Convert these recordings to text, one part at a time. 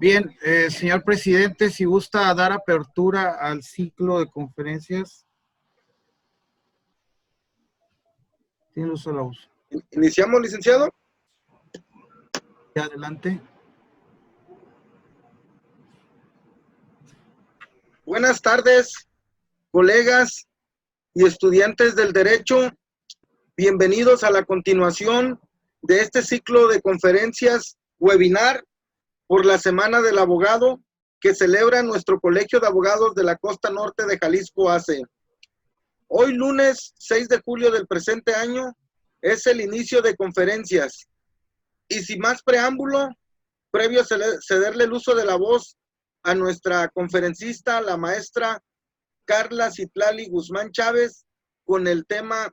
Bien, señor presidente, si gusta dar apertura al ciclo de conferencias. Tiene uso la voz. Iniciamos, licenciado. Adelante. Buenas tardes, colegas y estudiantes del derecho. Bienvenidos a la continuación de este ciclo de conferencias webinar por la Semana del Abogado que celebra nuestro Colegio de Abogados de la Costa Norte de Jalisco AC. Hoy lunes 6 de julio del presente año es el inicio de conferencias. Y sin más preámbulo, previo a cederle el uso de la voz a nuestra conferencista, la maestra Carla Citlali Guzmán Chávez, con el tema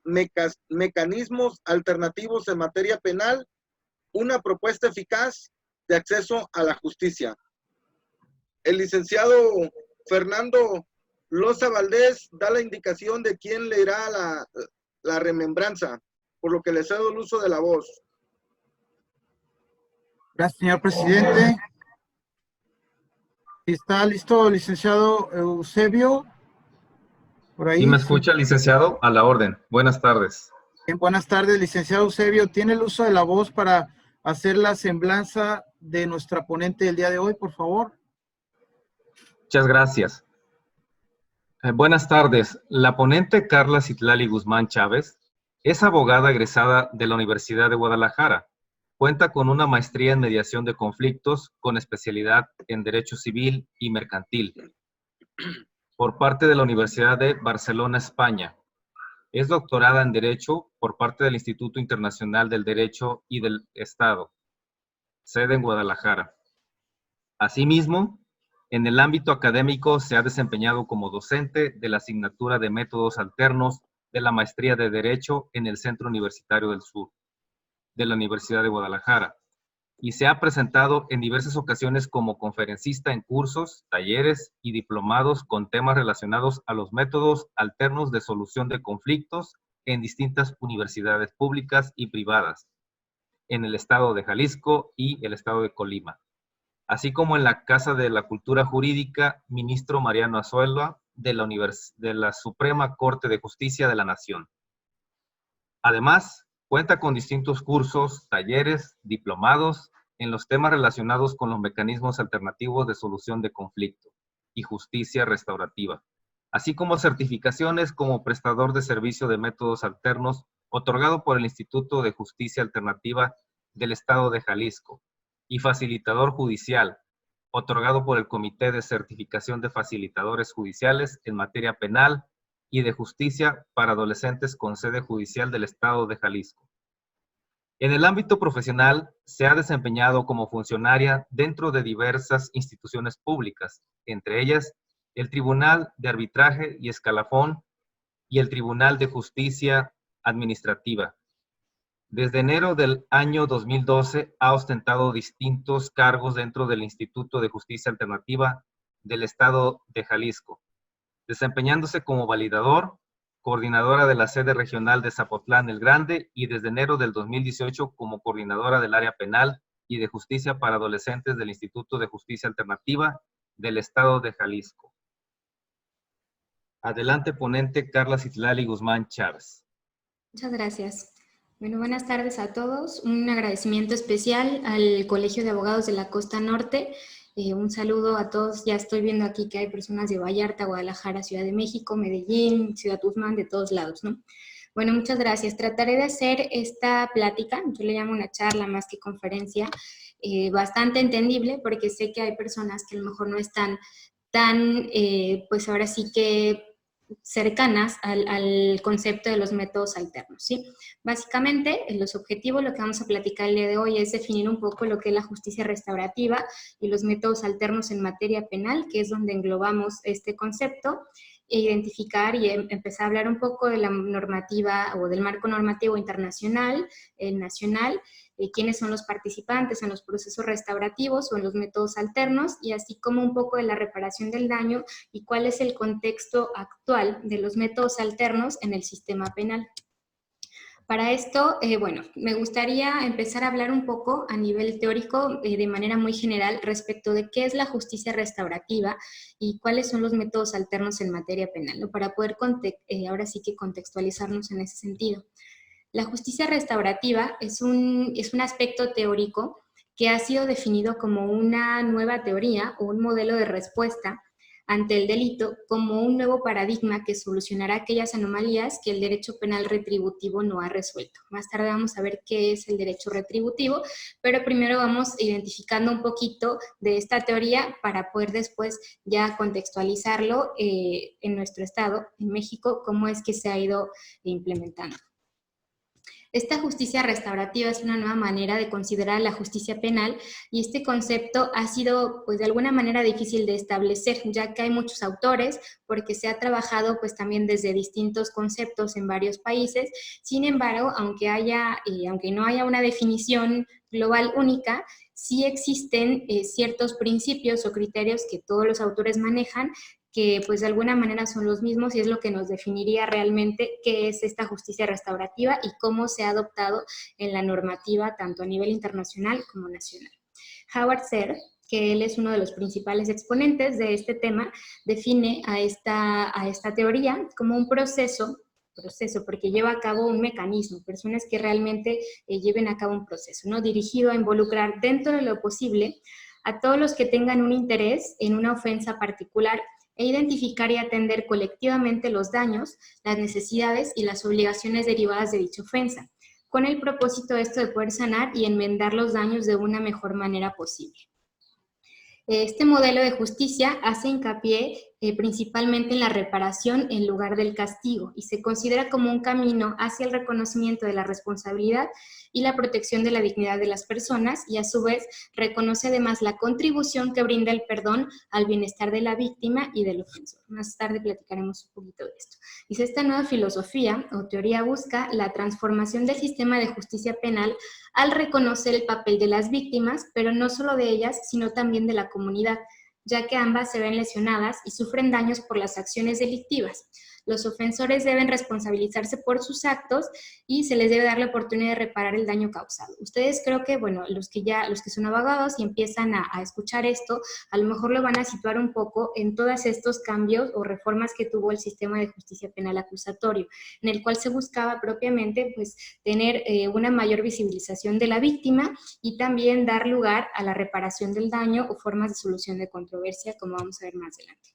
Mecanismos alternativos en materia penal, una propuesta eficaz de acceso a la justicia. El licenciado Fernando Loza Valdés da la indicación de quién leerá la remembranza, por lo que le cedo el uso de la voz. Gracias, señor presidente. ¿Está listo, licenciado Eusebio? Por ahí. ¿Sí me escucha, licenciado? A la orden. Buenas tardes. Bien, buenas tardes, licenciado Eusebio. ¿Tiene el uso de la voz para hacer la semblanza de nuestra ponente del día de hoy, por favor? Muchas gracias. Buenas tardes. La ponente Carla Citlali Guzmán Chávez es abogada egresada de la Universidad de Guadalajara. Cuenta con una maestría en mediación de conflictos con especialidad en Derecho Civil y Mercantil por parte de la Universidad de Barcelona, España. Es doctorada en Derecho por parte del Instituto Internacional del Derecho y del Estado, sede en Guadalajara. Asimismo, en el ámbito académico se ha desempeñado como docente de la asignatura de Métodos Alternos de la Maestría de Derecho en el Centro Universitario del Sur de la Universidad de Guadalajara y se ha presentado en diversas ocasiones como conferencista en cursos, talleres y diplomados con temas relacionados a los métodos alternos de solución de conflictos en distintas universidades públicas y privadas en el estado de Jalisco y el estado de Colima, así como en la Casa de la Cultura Jurídica Ministro Mariano Azuela de la Suprema Corte de Justicia de la Nación. Además, cuenta con distintos cursos, talleres, diplomados en los temas relacionados con los mecanismos alternativos de solución de conflicto y justicia restaurativa, así como certificaciones como prestador de servicio de métodos alternos otorgado por el Instituto de Justicia Alternativa del Estado de Jalisco y facilitador judicial otorgado por el Comité de Certificación de Facilitadores Judiciales en materia penal y de justicia para adolescentes con sede judicial del Estado de Jalisco. En el ámbito profesional, se ha desempeñado como funcionaria dentro de diversas instituciones públicas, entre ellas el Tribunal de Arbitraje y Escalafón y el Tribunal de Justicia Administrativa. Desde enero del año 2012 ha ostentado distintos cargos dentro del Instituto de Justicia Alternativa del Estado de Jalisco, desempeñándose como validador, coordinadora de la sede regional de Zapotlán el Grande y desde enero del 2018 como coordinadora del área penal y de justicia para adolescentes del Instituto de Justicia Alternativa del Estado de Jalisco. Adelante, ponente Carla Citlali Guzmán Chávez. Muchas gracias. Bueno, buenas tardes a todos. Un agradecimiento especial al Colegio de Abogados de la Costa Norte. Un saludo a todos. Ya estoy viendo aquí que hay personas de Vallarta, Guadalajara, Ciudad de México, Medellín, Ciudad Guzmán, de todos lados, ¿no? Bueno, muchas gracias. Trataré de hacer esta plática, yo le llamo una charla más que conferencia, bastante entendible, porque sé que hay personas que a lo mejor no están tan, pues ahora sí que cercanas al concepto de los métodos alternos, ¿sí? Básicamente, los objetivos, lo que vamos a platicar el día de hoy es definir un poco lo que es la justicia restaurativa y los métodos alternos en materia penal, que es donde englobamos este concepto, e identificar y empezar a hablar un poco de la normativa o del marco normativo internacional, nacional, quiénes son los participantes en los procesos restaurativos o en los métodos alternos, y así como un poco de la reparación del daño y cuál es el contexto actual de los métodos alternos en el sistema penal. Para esto, bueno, me gustaría empezar a hablar un poco a nivel teórico, de manera muy general, respecto de qué es la justicia restaurativa y cuáles son los métodos alternos en materia penal, ¿no? Para poder ahora sí que contextualizarnos en ese sentido. La justicia restaurativa es un aspecto teórico que ha sido definido como una nueva teoría o un modelo de respuesta ante el delito como un nuevo paradigma que solucionará aquellas anomalías que el derecho penal retributivo no ha resuelto. Más tarde vamos a ver qué es el derecho retributivo, pero primero vamos identificando un poquito de esta teoría para poder después ya contextualizarlo en nuestro estado, en México, cómo es que se ha ido implementando. Esta justicia restaurativa es una nueva manera de considerar la justicia penal y este concepto ha sido, pues, de alguna manera difícil de establecer, ya que hay muchos autores, porque se ha trabajado, pues, también desde distintos conceptos en varios países. Sin embargo, aunque no haya una definición global única, sí existen ciertos principios o criterios que todos los autores manejan, que pues de alguna manera son los mismos y es lo que nos definiría realmente qué es esta justicia restaurativa y cómo se ha adoptado en la normativa tanto a nivel internacional como nacional. Howard Serre, que él es uno de los principales exponentes de este tema, define a esta teoría como un proceso, porque lleva a cabo un mecanismo, personas que realmente lleven a cabo un proceso, ¿no? Dirigido a involucrar dentro de lo posible a todos los que tengan un interés en una ofensa particular e identificar y atender colectivamente los daños, las necesidades y las obligaciones derivadas de dicha ofensa, con el propósito de poder sanar y enmendar los daños de una mejor manera posible. Este modelo de justicia hace hincapié principalmente en la reparación en lugar del castigo y se considera como un camino hacia el reconocimiento de la responsabilidad y la protección de la dignidad de las personas y a su vez reconoce además la contribución que brinda el perdón al bienestar de la víctima y del ofensor. Más tarde platicaremos un poquito de esto. Dice, esta nueva filosofía o teoría busca la transformación del sistema de justicia penal al reconocer el papel de las víctimas, pero no solo de ellas, sino también de la comunidad, ya que ambas se ven lesionadas y sufren daños por las acciones delictivas. Los ofensores deben responsabilizarse por sus actos y se les debe dar la oportunidad de reparar el daño causado. Ustedes creo que, bueno, los que son abogados y empiezan a escuchar esto, a lo mejor lo van a situar un poco en todos estos cambios o reformas que tuvo el sistema de justicia penal acusatorio, en el cual se buscaba propiamente, pues, tener una mayor visibilización de la víctima y también dar lugar a la reparación del daño o formas de solución de controversia, como vamos a ver más adelante.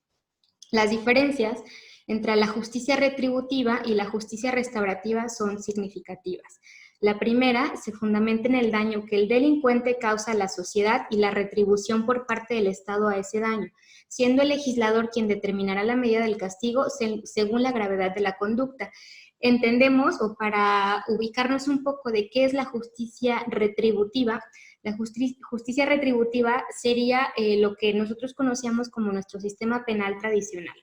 Las diferencias entre la justicia retributiva y la justicia restaurativa son significativas. La primera se fundamenta en el daño que el delincuente causa a la sociedad y la retribución por parte del Estado a ese daño, siendo el legislador quien determinará la medida del castigo según la gravedad de la conducta. Entendemos, o para ubicarnos un poco de qué es la justicia retributiva, la justicia retributiva sería lo que nosotros conocíamos como nuestro sistema penal tradicional.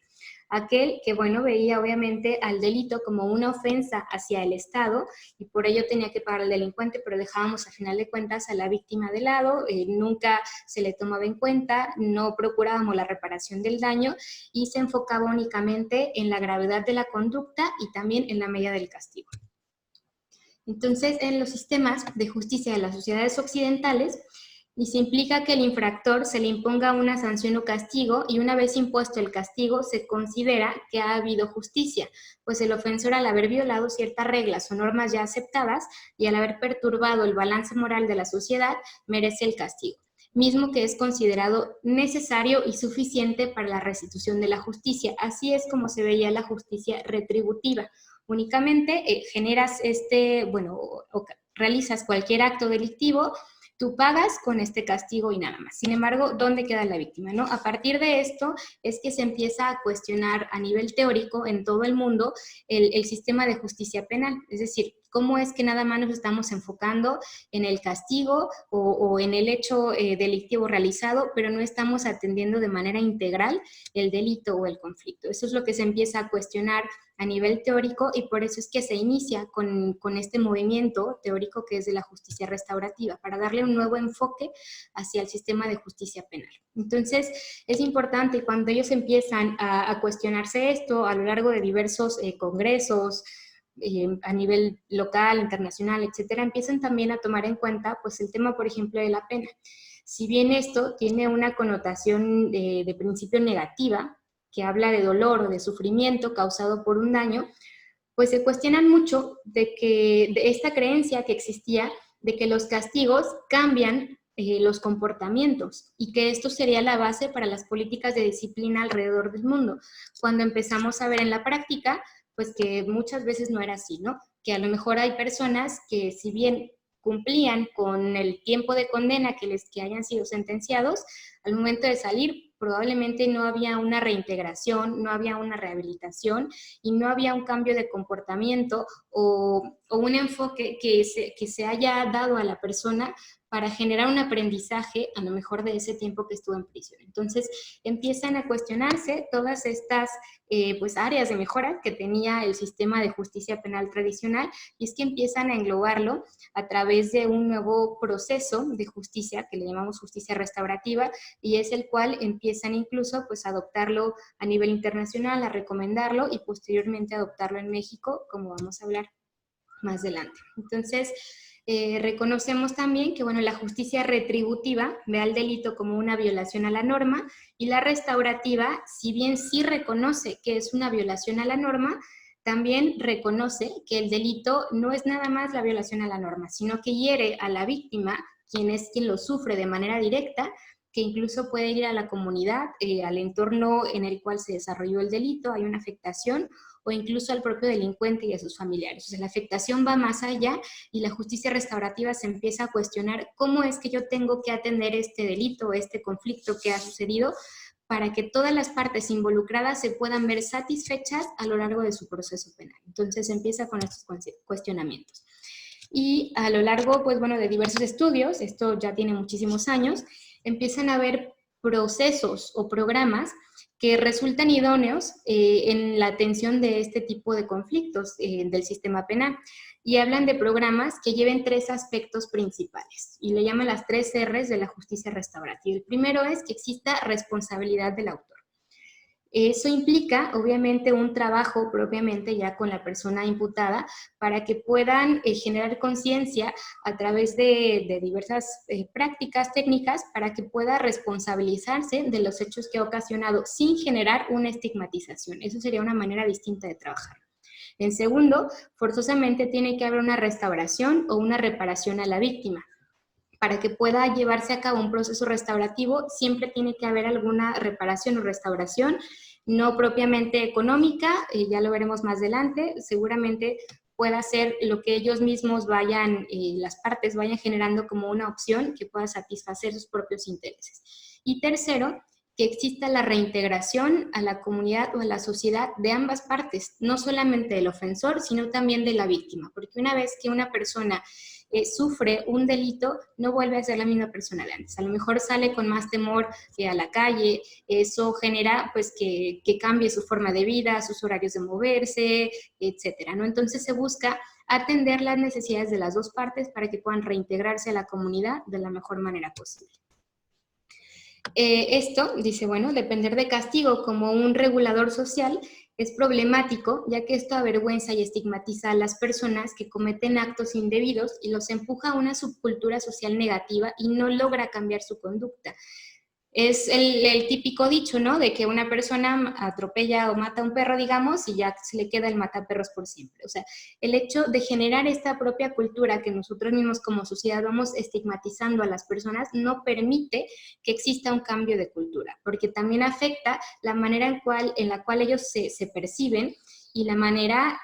Aquel que, bueno, veía obviamente al delito como una ofensa hacia el Estado y por ello tenía que pagar al delincuente, pero dejábamos a final de cuentas a la víctima de lado, nunca se le tomaba en cuenta, no procurábamos la reparación del daño y se enfocaba únicamente en la gravedad de la conducta y también en la medida del castigo. Entonces, en los sistemas de justicia de las sociedades occidentales, y se implica que al infractor se le imponga una sanción o castigo y una vez impuesto el castigo se considera que ha habido justicia, pues el ofensor al haber violado ciertas reglas o normas ya aceptadas y al haber perturbado el balance moral de la sociedad merece el castigo, mismo que es considerado necesario y suficiente para la restitución de la justicia. Así es como se veía la justicia retributiva. Únicamente generas o realizas cualquier acto delictivo, tú pagas con este castigo y nada más. Sin embargo, ¿dónde queda la víctima, no? A partir de esto es que se empieza a cuestionar a nivel teórico en todo el mundo el sistema de justicia penal. Es decir, cómo es que nada más nos estamos enfocando en el castigo o en el hecho delictivo realizado, pero no estamos atendiendo de manera integral el delito o el conflicto. Eso es lo que se empieza a cuestionar a nivel teórico y por eso es que se inicia con este movimiento teórico que es de la justicia restaurativa, para darle un nuevo enfoque hacia el sistema de justicia penal. Entonces, es importante cuando ellos empiezan a cuestionarse esto a lo largo de diversos congresos, a nivel local, internacional, etcétera, empiezan también a tomar en cuenta pues el tema, por ejemplo, de la pena. Si bien esto tiene una connotación de principio negativa, que habla de dolor o de sufrimiento causado por un daño, pues se cuestionan mucho de esta creencia que existía de que los castigos cambian los comportamientos y que esto sería la base para las políticas de disciplina alrededor del mundo, cuando empezamos a ver en la práctica, pues que muchas veces no era así, ¿no? Que a lo mejor hay personas que si bien cumplían con el tiempo de condena que hayan sido sentenciados, al momento de salir probablemente no había una reintegración, no había una rehabilitación y no había un cambio de comportamiento o un enfoque que se haya dado a la persona para generar un aprendizaje a lo mejor de ese tiempo que estuvo en prisión. Entonces empiezan a cuestionarse todas estas pues áreas de mejora que tenía el sistema de justicia penal tradicional, y es que empiezan a englobarlo a través de un nuevo proceso de justicia que le llamamos justicia restaurativa, y es el cual empiezan incluso pues a adoptarlo a nivel internacional, a recomendarlo y posteriormente adoptarlo en México, como vamos a hablar más adelante. Entonces, reconocemos también que bueno, la justicia retributiva ve al delito como una violación a la norma, y la restaurativa, si bien sí reconoce que es una violación a la norma, también reconoce que el delito no es nada más la violación a la norma, sino que hiere a la víctima, quien lo sufre de manera directa, que incluso puede ir a la comunidad, al entorno en el cual se desarrolló el delito, hay una afectación, o incluso al propio delincuente y a sus familiares. O sea, la afectación va más allá, y la justicia restaurativa se empieza a cuestionar cómo es que yo tengo que atender este delito, este conflicto que ha sucedido, para que todas las partes involucradas se puedan ver satisfechas a lo largo de su proceso penal. Entonces empieza con estos cuestionamientos. Y a lo largo, pues bueno, de diversos estudios, esto ya tiene muchísimos años, empiezan a haber procesos o programas que resultan idóneos en la atención de este tipo de conflictos del sistema penal. Y hablan de programas que lleven 3 aspectos principales, y le llaman las 3 R's de la justicia restaurativa. El primero es que exista responsabilidad del autor. Eso implica, obviamente, un trabajo propiamente ya con la persona imputada para que puedan generar conciencia a través de diversas prácticas técnicas para que pueda responsabilizarse de los hechos que ha ocasionado sin generar una estigmatización. Eso sería una manera distinta de trabajar. En segundo, forzosamente tiene que haber una restauración o una reparación a la víctima. Para que pueda llevarse a cabo un proceso restaurativo, siempre tiene que haber alguna reparación o restauración, no propiamente económica, ya lo veremos más adelante, seguramente pueda ser lo que ellos mismos vayan, las partes vayan generando como una opción que pueda satisfacer sus propios intereses. Y tercero, que exista la reintegración a la comunidad o a la sociedad de ambas partes, no solamente del ofensor, sino también de la víctima, porque una vez que una persona sufre un delito, no vuelve a ser la misma persona de antes. A lo mejor sale con más temor a la calle, eso genera pues que cambie su forma de vida, sus horarios de moverse, etcétera, ¿no? Entonces se busca atender las necesidades de las dos partes para que puedan reintegrarse a la comunidad de la mejor manera posible. Esto, dice, bueno, depender de castigo como un regulador social es problemático, ya que esto avergüenza y estigmatiza a las personas que cometen actos indebidos y los empuja a una subcultura social negativa y no logra cambiar su conducta. Es el típico dicho, ¿no? De que una persona atropella o mata a un perro, digamos, y ya se le queda el mataperros por siempre. O sea, el hecho de generar esta propia cultura que nosotros mismos como sociedad vamos estigmatizando a las personas no permite que exista un cambio de cultura, porque también afecta la manera en la cual ellos se perciben y la manera,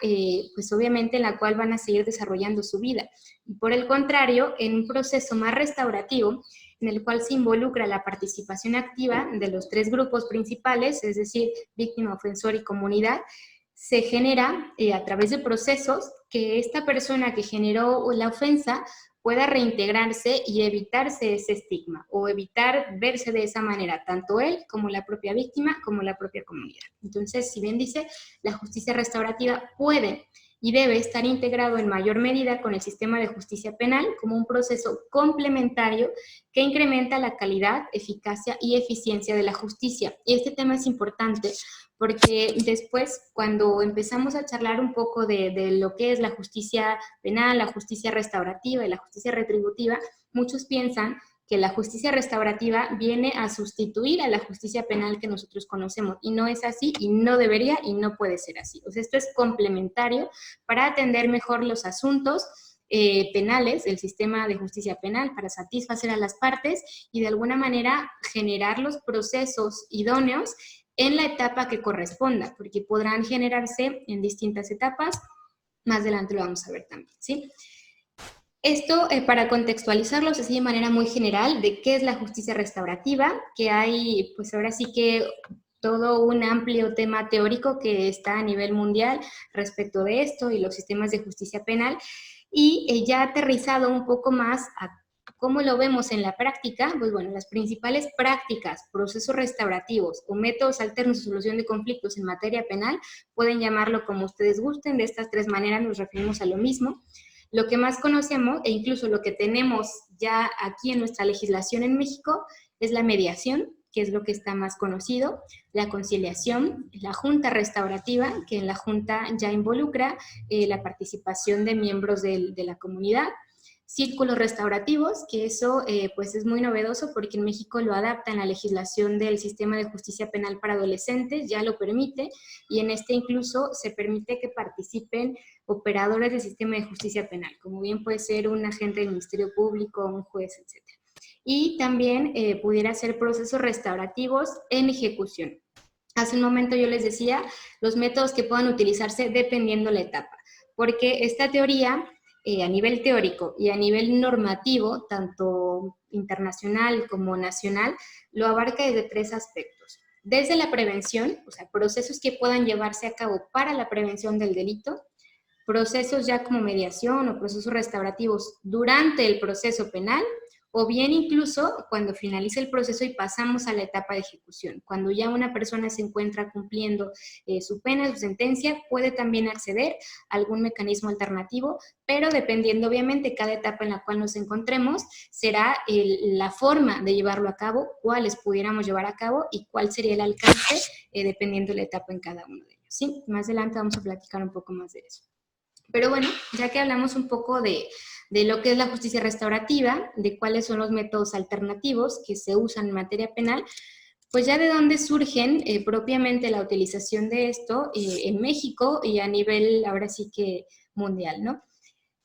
pues obviamente, en la cual van a seguir desarrollando su vida. Y por el contrario, en un proceso más restaurativo, en el cual se involucra la participación activa de los 3 grupos principales, es decir, víctima, ofensor y comunidad, se genera a través de procesos que esta persona que generó la ofensa pueda reintegrarse y evitarse ese estigma o evitar verse de esa manera, tanto él como la propia víctima como la propia comunidad. Entonces, si bien dice, la justicia restaurativa puede y debe estar integrado en mayor medida con el sistema de justicia penal como un proceso complementario que incrementa la calidad, eficacia y eficiencia de la justicia. Y este tema es importante porque después, cuando empezamos a charlar un poco de lo que es la justicia penal, la justicia restaurativa y la justicia retributiva, muchos piensan que la justicia restaurativa viene a sustituir a la justicia penal que nosotros conocemos, y no es así, y no debería, y no puede ser así. O sea, esto es complementario para atender mejor los asuntos penales, el sistema de justicia penal, para satisfacer a las partes y de alguna manera generar los procesos idóneos en la etapa que corresponda, porque podrán generarse en distintas etapas. Más adelante lo vamos a ver también, ¿sí? Esto, para contextualizarlos así de manera muy general, de qué es la justicia restaurativa, que hay, pues ahora sí que todo un amplio tema teórico que está a nivel mundial respecto de esto y los sistemas de justicia penal, y ya aterrizado un poco más a cómo lo vemos en la práctica. Pues bueno, las principales prácticas, procesos restaurativos o métodos alternos de solución de conflictos en materia penal, pueden llamarlo como ustedes gusten, de estas tres maneras nos referimos a lo mismo. Lo que más conocemos, e incluso lo que tenemos ya aquí en nuestra legislación en México, es la mediación, que es lo que está más conocido, la conciliación, la junta restaurativa, que en la junta ya involucra la participación de miembros de la comunidad, círculos restaurativos, que eso pues es muy novedoso porque en México lo adapta en la legislación del sistema de justicia penal para adolescentes, ya lo permite, y en este incluso se permite que participen operadores del sistema de justicia penal, como bien puede ser un agente del Ministerio Público, un juez, etc. Y también pudiera ser procesos restaurativos en ejecución. Hace un momento yo les decía los métodos que puedan utilizarse dependiendo la etapa, porque esta teoría a nivel teórico y a nivel normativo, tanto internacional como nacional, lo abarca desde tres aspectos. Desde la prevención, o sea, procesos que puedan llevarse a cabo para la prevención del delito, procesos ya como mediación o procesos restaurativos durante el proceso penal, o bien incluso cuando finaliza el proceso y pasamos a la etapa de ejecución. Cuando ya una persona se encuentra cumpliendo su pena, su sentencia, puede también acceder a algún mecanismo alternativo, pero dependiendo obviamente cada etapa en la cual nos encontremos, será la forma de llevarlo a cabo, cuáles pudiéramos llevar a cabo y cuál sería el alcance dependiendo de la etapa en cada uno de ellos, ¿sí? Más adelante vamos a platicar un poco más de eso. Pero bueno, ya que hablamos un poco de lo que es la justicia restaurativa, de cuáles son los métodos alternativos que se usan en materia penal, pues ya de dónde surgen propiamente la utilización de esto en México y a nivel, ahora sí que mundial, ¿no?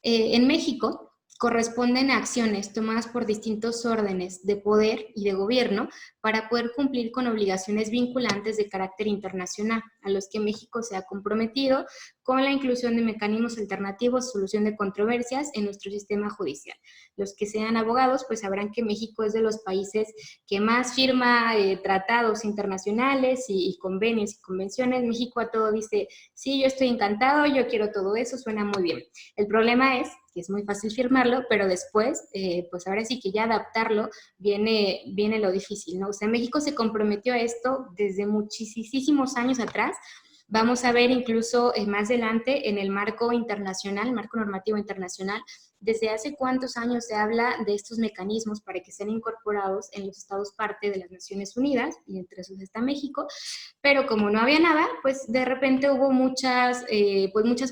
En México corresponden a acciones tomadas por distintos órdenes de poder y de gobierno para poder cumplir con obligaciones vinculantes de carácter internacional, a los que México se ha comprometido con la inclusión de mecanismos alternativos de solución de controversias en nuestro sistema judicial. Los que sean abogados, pues sabrán que México es de los países que más firma tratados internacionales y convenios y convenciones. México a todo dice, sí, yo estoy encantado, yo quiero todo eso, suena muy bien. El problema es que es muy fácil firmarlo, pero después, pues ahora sí que ya adaptarlo viene lo difícil, ¿no? O sea, México se comprometió a esto desde muchísimos años atrás. Vamos a ver incluso más adelante en el marco internacional, marco normativo internacional, desde hace cuántos años se habla de estos mecanismos para que sean incorporados en los estados parte de las Naciones Unidas, y entre esos está México, pero como no había nada, pues de repente hubo muchas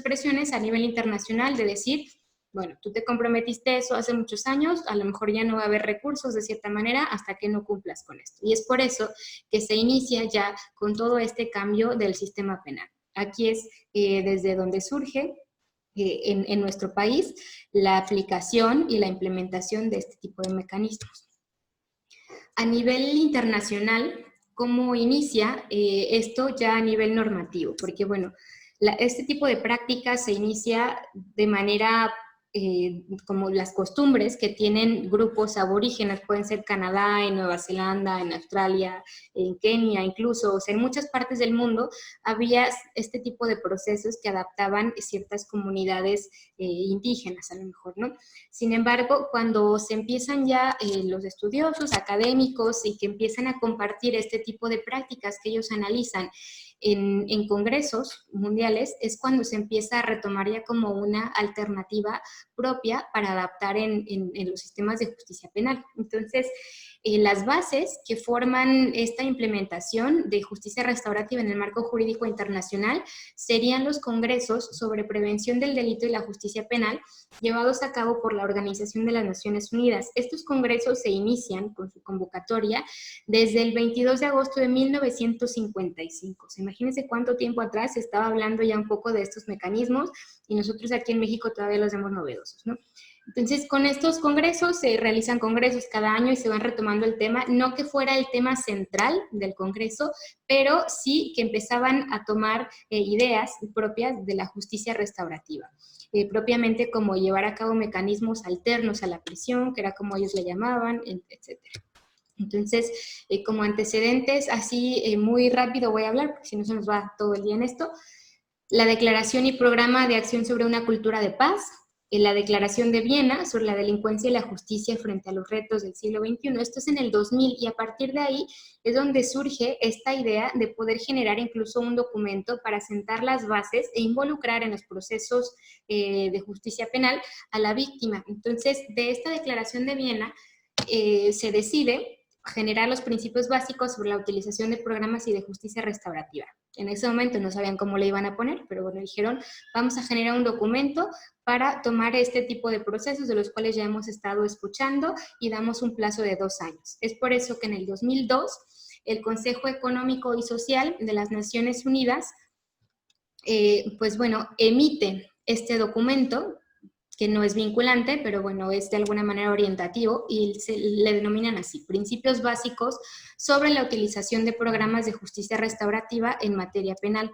presiones a nivel internacional de decir, bueno, tú te comprometiste eso hace muchos años, a lo mejor ya no va a haber recursos de cierta manera hasta que no cumplas con esto. Y es por eso que se inicia ya con todo este cambio del sistema penal. Aquí es desde donde surge en nuestro país la aplicación y la implementación de este tipo de mecanismos. A nivel internacional, ¿cómo inicia esto ya a nivel normativo? Porque bueno, este tipo de prácticas se inicia de manera como las costumbres que tienen grupos aborígenes, pueden ser Canadá, en Nueva Zelanda, en Australia, en Kenia incluso, o sea, en muchas partes del mundo había este tipo de procesos que adaptaban ciertas comunidades indígenas a lo mejor, ¿no? Sin embargo, cuando se empiezan ya los estudiosos, académicos, y que empiezan a compartir este tipo de prácticas que ellos analizan, en congresos mundiales es cuando se empieza a retomar ya como una alternativa propia para adaptar en los sistemas de justicia penal. Entonces, las bases que forman esta implementación de justicia restaurativa en el marco jurídico internacional serían los congresos sobre prevención del delito y la justicia penal llevados a cabo por la Organización de las Naciones Unidas. Estos congresos se inician con su convocatoria desde el 22 de agosto de 1955. Imagínense cuánto tiempo atrás se estaba hablando ya un poco de estos mecanismos y nosotros aquí en México todavía los vemos novedosos, ¿no? Entonces, con estos congresos, se realizan congresos cada año y se van retomando el tema, no que fuera el tema central del congreso, pero sí que empezaban a tomar ideas propias de la justicia restaurativa. Propiamente como llevar a cabo mecanismos alternos a la prisión, que era como ellos le llamaban, etc. Entonces, como antecedentes, así muy rápido voy a hablar, porque si no se nos va todo el día en esto. La Declaración y Programa de Acción sobre una Cultura de Paz, la Declaración de Viena sobre la delincuencia y la justicia frente a los retos del siglo XXI. Esto es en el 2000 y a partir de ahí es donde surge esta idea de poder generar incluso un documento para sentar las bases e involucrar en los procesos de justicia penal a la víctima. Entonces, de esta Declaración de Viena se decide generar los principios básicos sobre la utilización de programas y de justicia restaurativa. En ese momento no sabían cómo le iban a poner, pero bueno, dijeron, vamos a generar un documento para tomar este tipo de procesos de los cuales ya hemos estado escuchando y damos un plazo de 2 años. Es por eso que en el 2002 el Consejo Económico y Social de las Naciones Unidas, pues bueno, emite este documento que no es vinculante, pero bueno, es de alguna manera orientativo y le denominan así, principios básicos sobre la utilización de programas de justicia restaurativa en materia penal.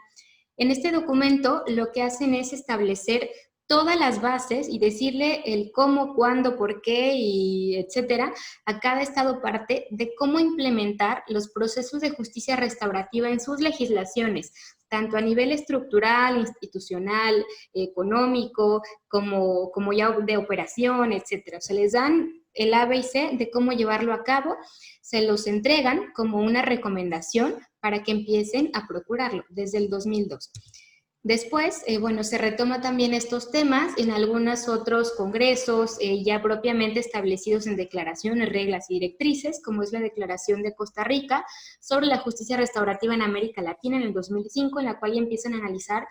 En este documento lo que hacen es establecer todas las bases y decirle el cómo, cuándo, por qué y etcétera a cada estado parte de cómo implementar los procesos de justicia restaurativa en sus legislaciones, tanto a nivel estructural, institucional, económico, como ya de operación, etcétera. Se les dan el A, B y C de cómo llevarlo a cabo, se los entregan como una recomendación para que empiecen a procurarlo desde el 2002. Después, bueno, se retoma también estos temas en algunos otros congresos ya propiamente establecidos en declaraciones, reglas y directrices, como es la Declaración de Costa Rica sobre la justicia restaurativa en América Latina en el 2005, en la cual ya empiezan a analizar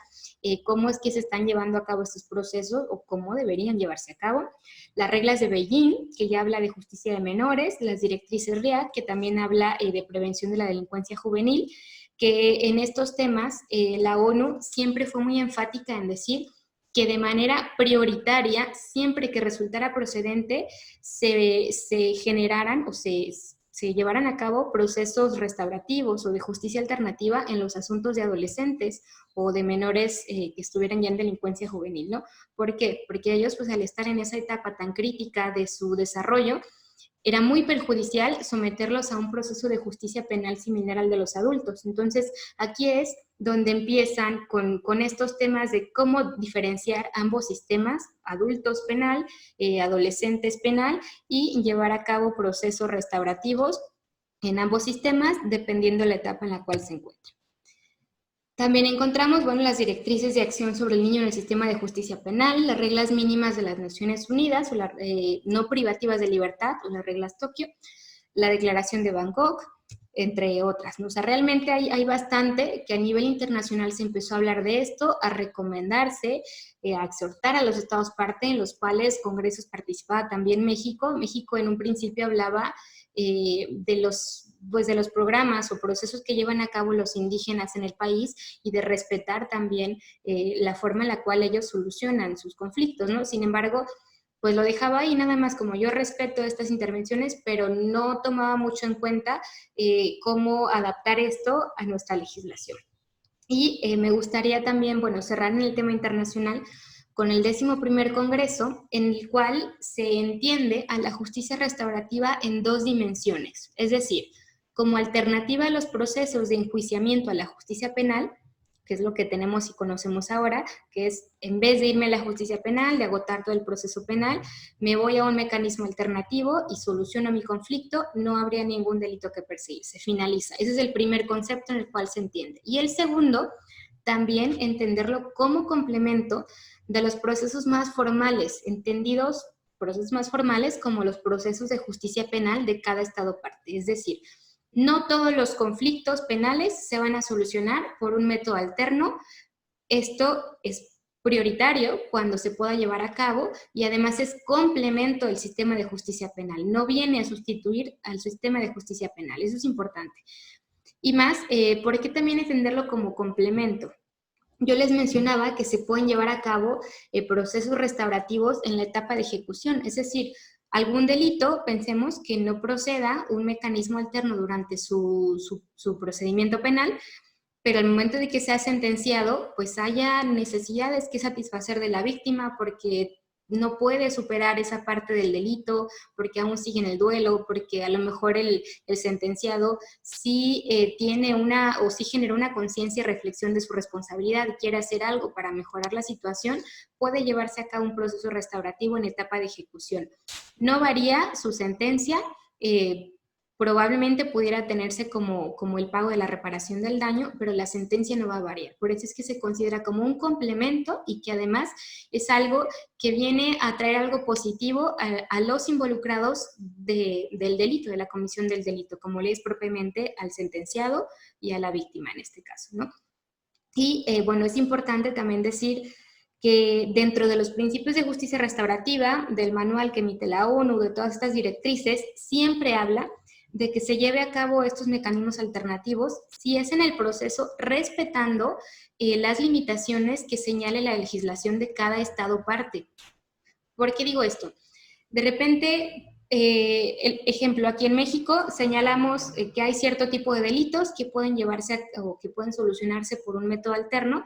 cómo es que se están llevando a cabo estos procesos o cómo deberían llevarse a cabo. Las reglas de Beijing, que ya habla de justicia de menores, las directrices RIAD, que también habla de prevención de la delincuencia juvenil, que en estos temas la ONU siempre fue muy enfática en decir que de manera prioritaria, siempre que resultara procedente, se generaran o se llevaran a cabo procesos restaurativos o de justicia alternativa en los asuntos de adolescentes o de menores que estuvieran ya en delincuencia juvenil, ¿no? ¿Por qué? Porque ellos, pues al estar en esa etapa tan crítica de su desarrollo, era muy perjudicial someterlos a un proceso de justicia penal similar al de los adultos. Entonces, aquí es donde empiezan con estos temas de cómo diferenciar ambos sistemas, adultos penal, adolescentes penal, y llevar a cabo procesos restaurativos en ambos sistemas, dependiendo de la etapa en la cual se encuentren. También encontramos, bueno, las directrices de acción sobre el niño en el sistema de justicia penal, las reglas mínimas de las Naciones Unidas, o las no privativas de libertad, o las reglas Tokio, la Declaración de Bangkok, entre otras, ¿no? O sea, realmente hay bastante que a nivel internacional se empezó a hablar de esto, a recomendarse, a exhortar a los estados parte, en los cuales congresos participaba también México. México en un principio hablaba de los programas o procesos que llevan a cabo los indígenas en el país y de respetar también la forma en la cual ellos solucionan sus conflictos, ¿no? Sin embargo, pues lo dejaba ahí nada más como yo respeto estas intervenciones, pero no tomaba mucho en cuenta cómo adaptar esto a nuestra legislación. Y me gustaría también, bueno, cerrar en el tema internacional con el 11º Congreso, en el cual se entiende a la justicia restaurativa en 2 dimensiones, es decir, como alternativa a los procesos de enjuiciamiento a la justicia penal, que es lo que tenemos y conocemos ahora, que es, en vez de irme a la justicia penal, de agotar todo el proceso penal, me voy a un mecanismo alternativo y soluciono mi conflicto, no habría ningún delito que perseguir, se finaliza. Ese es el primer concepto en el cual se entiende. Y el segundo, también entenderlo como complemento de los procesos más formales, entendidos procesos más formales como los procesos de justicia penal de cada estado parte. Es decir, no todos los conflictos penales se van a solucionar por un método alterno. Esto es prioritario cuando se pueda llevar a cabo y además es complemento del sistema de justicia penal. No viene a sustituir al sistema de justicia penal. Eso es importante. Y más, ¿por qué también entenderlo como complemento? Yo les mencionaba que se pueden llevar a cabo procesos restaurativos en la etapa de ejecución, es decir, algún delito, pensemos que no proceda un mecanismo alterno durante su procedimiento penal, pero al momento de que sea sentenciado, pues haya necesidades que satisfacer de la víctima porque no puede superar esa parte del delito, porque aún sigue en el duelo, porque a lo mejor el sentenciado sí tiene o sí genera una conciencia y reflexión de su responsabilidad y quiere hacer algo para mejorar la situación, puede llevarse a cabo un proceso restaurativo en etapa de ejecución. No varía su sentencia, probablemente pudiera tenerse como el pago de la reparación del daño, pero la sentencia no va a variar. Por eso es que se considera como un complemento y que además es algo que viene a traer algo positivo a los involucrados del delito, de la comisión del delito, como le es propiamente al sentenciado y a la víctima en este caso, ¿no? Y bueno, es importante también decir que dentro de los principios de justicia restaurativa, del manual que emite la ONU, de todas estas directrices, siempre habla de que se lleve a cabo estos mecanismos alternativos si es en el proceso respetando las limitaciones que señale la legislación de cada estado parte. ¿Por qué digo esto? De repente, el ejemplo, aquí en México señalamos que hay cierto tipo de delitos que pueden llevarse o que pueden solucionarse por un método alterno,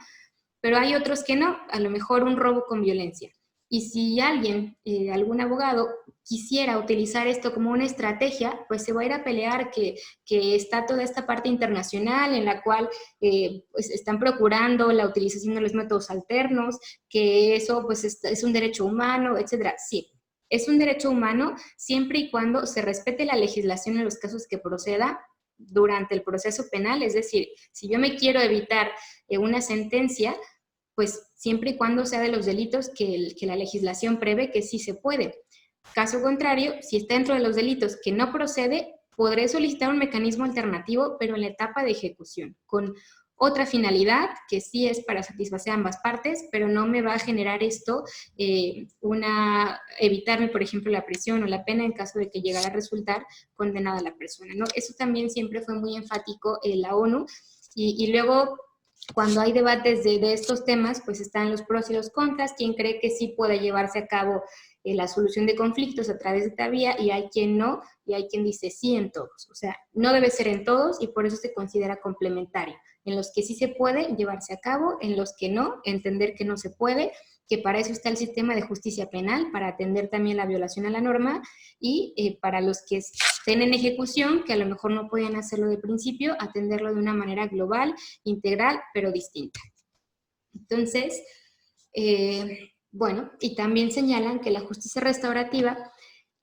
pero hay otros que no, a lo mejor un robo con violencia. Y si alguien, algún abogado, quisiera utilizar esto como una estrategia, pues se va a ir a pelear que está toda esta parte internacional en la cual pues están procurando la utilización de los métodos alternos, que eso pues es un derecho humano, etcétera. Sí, es un derecho humano siempre y cuando se respete la legislación en los casos que proceda durante el proceso penal. Es decir, si yo me quiero evitar una sentencia, pues siempre y cuando sea de los delitos que la legislación prevé que sí se puede. Caso contrario, si está dentro de los delitos que no procede, podré solicitar un mecanismo alternativo, pero en la etapa de ejecución, con otra finalidad, que sí es para satisfacer ambas partes, pero no me va a generar esto evitarme, por ejemplo, la prisión o la pena en caso de que llegara a resultar condenada la persona, ¿no? Eso también siempre fue muy enfático en la ONU, y luego cuando hay debates de estos temas, pues están los pros y los contras, quien cree que sí puede llevarse a cabo la solución de conflictos a través de esta vía, y hay quien no, y hay quien dice sí en todos. O sea, no debe ser en todos y por eso se considera complementario. En los que sí se puede llevarse a cabo, en los que no, entender que no se puede, que para eso está el sistema de justicia penal, para atender también la violación a la norma, y para los que estén en ejecución, que a lo mejor no pueden hacerlo de principio, atenderlo de una manera global, integral, pero distinta. Entonces, bueno, y también señalan que la justicia restaurativa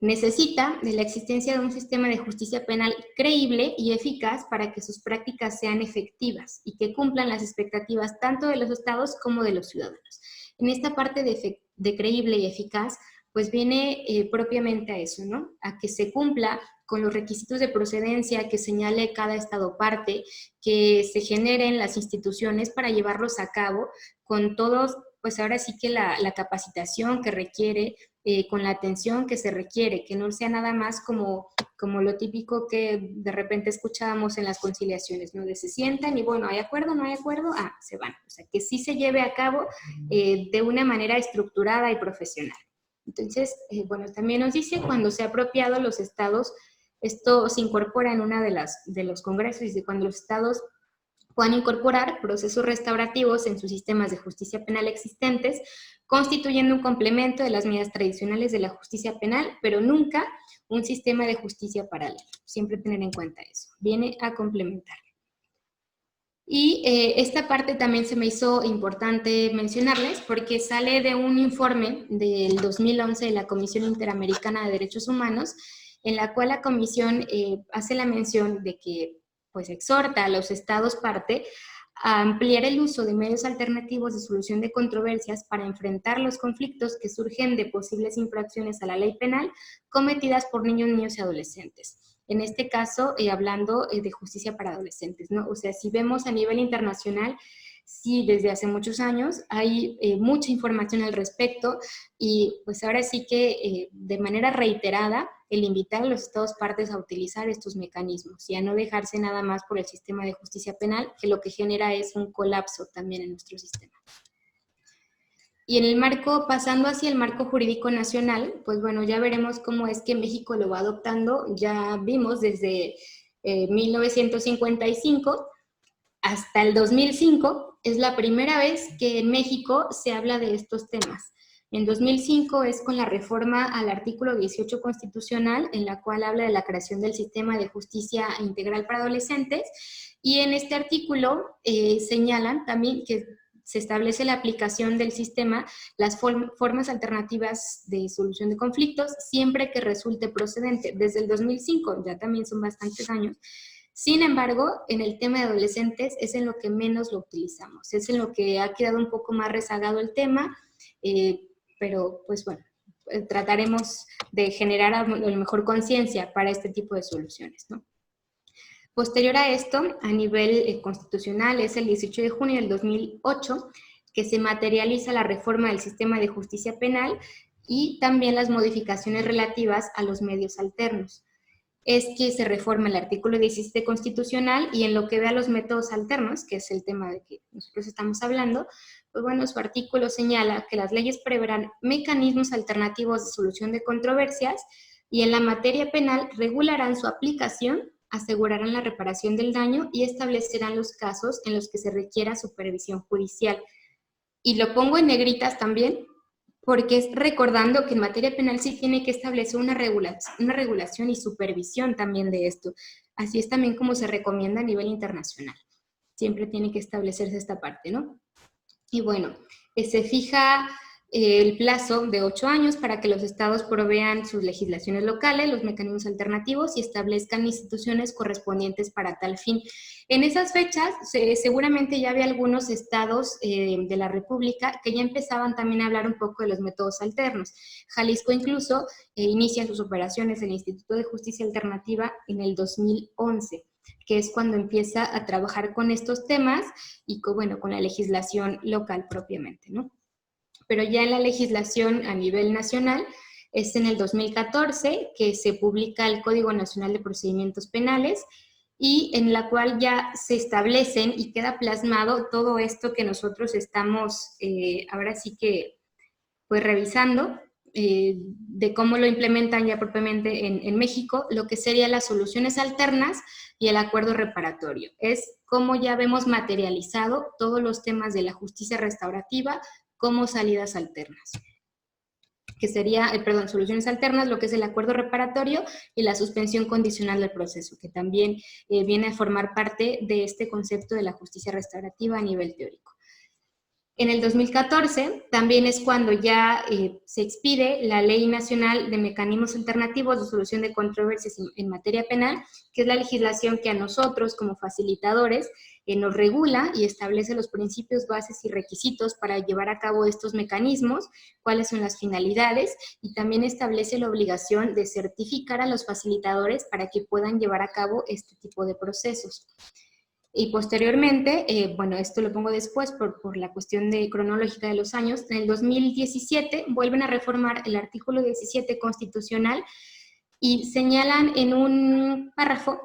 necesita de la existencia de un sistema de justicia penal creíble y eficaz para que sus prácticas sean efectivas y que cumplan las expectativas tanto de los estados como de los ciudadanos. En esta parte de creíble y eficaz, pues viene propiamente a eso, ¿no? A que se cumpla con los requisitos de procedencia que señale cada estado parte, que se generen las instituciones para llevarlos a cabo con todos, pues ahora sí que la capacitación que requiere, con la atención que se requiere, que no sea nada más como lo típico que de repente escuchábamos en las conciliaciones, ¿no? De se sientan y bueno, ¿hay acuerdo? ¿No hay acuerdo? Ah, se van. O sea, que sí se lleve a cabo de una manera estructurada y profesional. Entonces, bueno, también nos dice, cuando sea apropiado los estados, esto se incorpora en una de los congresos, dice, cuando los estados puedan incorporar procesos restaurativos en sus sistemas de justicia penal existentes, constituyendo un complemento de las medidas tradicionales de la justicia penal, pero nunca un sistema de justicia paralelo. Siempre tener en cuenta eso. Viene a complementar. Y esta parte también se me hizo importante mencionarles porque sale de un informe del 2011 de la Comisión Interamericana de Derechos Humanos, en la cual la Comisión hace la mención de que pues exhorta a los estados parte a ampliar el uso de medios alternativos de solución de controversias para enfrentar los conflictos que surgen de posibles infracciones a la ley penal cometidas por niños, niños y adolescentes. En este caso, hablando de justicia para adolescentes, ¿no? O sea, si vemos a nivel internacional, sí, desde hace muchos años hay mucha información al respecto y pues ahora sí que de manera reiterada el invitar a los estados partes a utilizar estos mecanismos y a no dejarse nada más por el sistema de justicia penal, que lo que genera es un colapso también en nuestro sistema. Y en el marco, pasando hacia el marco jurídico nacional, pues bueno, ya veremos cómo es que México lo va adoptando. Ya vimos desde 1955 hasta el 2005, es la primera vez que en México se habla de estos temas. En 2005 es con la reforma al artículo 18 constitucional, en la cual habla de la creación del sistema de justicia integral para adolescentes, y en este artículo señalan también que se establece la aplicación del sistema, las formas alternativas de solución de conflictos, siempre que resulte procedente. Desde el 2005, ya también son bastantes años. Sin embargo, en el tema de adolescentes es en lo que menos lo utilizamos, es en lo que ha quedado un poco más rezagado el tema, pero pues bueno, trataremos de generar a lo mejor conciencia para este tipo de soluciones, ¿no? Posterior a esto, a nivel constitucional, es el 18 de junio del 2008 que se materializa la reforma del sistema de justicia penal y también las modificaciones relativas a los medios alternos. Es que se reforma el artículo 17 constitucional y en lo que ve a los métodos alternos, que es el tema de que nosotros estamos hablando, pues bueno, su artículo señala que las leyes preverán mecanismos alternativos de solución de controversias y en la materia penal regularán su aplicación, asegurarán la reparación del daño y establecerán los casos en los que se requiera supervisión judicial. Y lo pongo en negritas también, porque es recordando que en materia penal sí tiene que establecer una regulación y supervisión también de esto. Así es también como se recomienda a nivel internacional. Siempre tiene que establecerse esta parte, ¿no? Y bueno, se fija el plazo de 8 años para que los estados provean sus legislaciones locales, los mecanismos alternativos y establezcan instituciones correspondientes para tal fin. En esas fechas, seguramente ya había algunos estados de la República que ya empezaban también a hablar un poco de los métodos alternos. Jalisco incluso inicia sus operaciones en el Instituto de Justicia Alternativa en el 2011, que es cuando empieza a trabajar con estos temas y bueno, con la legislación local propiamente, ¿no? Pero ya en la legislación a nivel nacional es en el 2014 que se publica el Código Nacional de Procedimientos Penales y en la cual ya se establecen y queda plasmado todo esto que nosotros estamos ahora sí que pues revisando de cómo lo implementan ya propiamente en México, lo que serían las soluciones alternas y el acuerdo reparatorio. Es cómo ya vemos materializado todos los temas de la justicia restaurativa como salidas alternas, que sería, soluciones alternas, lo que es el acuerdo reparatorio y la suspensión condicional del proceso, que también viene a formar parte de este concepto de la justicia restaurativa a nivel teórico. En el 2014 también es cuando ya se expide la Ley Nacional de Mecanismos Alternativos de Solución de Controversias en materia penal, que es la legislación que a nosotros como facilitadores nos regula y establece los principios, bases y requisitos para llevar a cabo estos mecanismos, cuáles son las finalidades y también establece la obligación de certificar a los facilitadores para que puedan llevar a cabo este tipo de procesos. Y posteriormente, bueno, esto lo pongo después por la cuestión cronológica de los años, en el 2017 vuelven a reformar el artículo 17 constitucional y señalan en un párrafo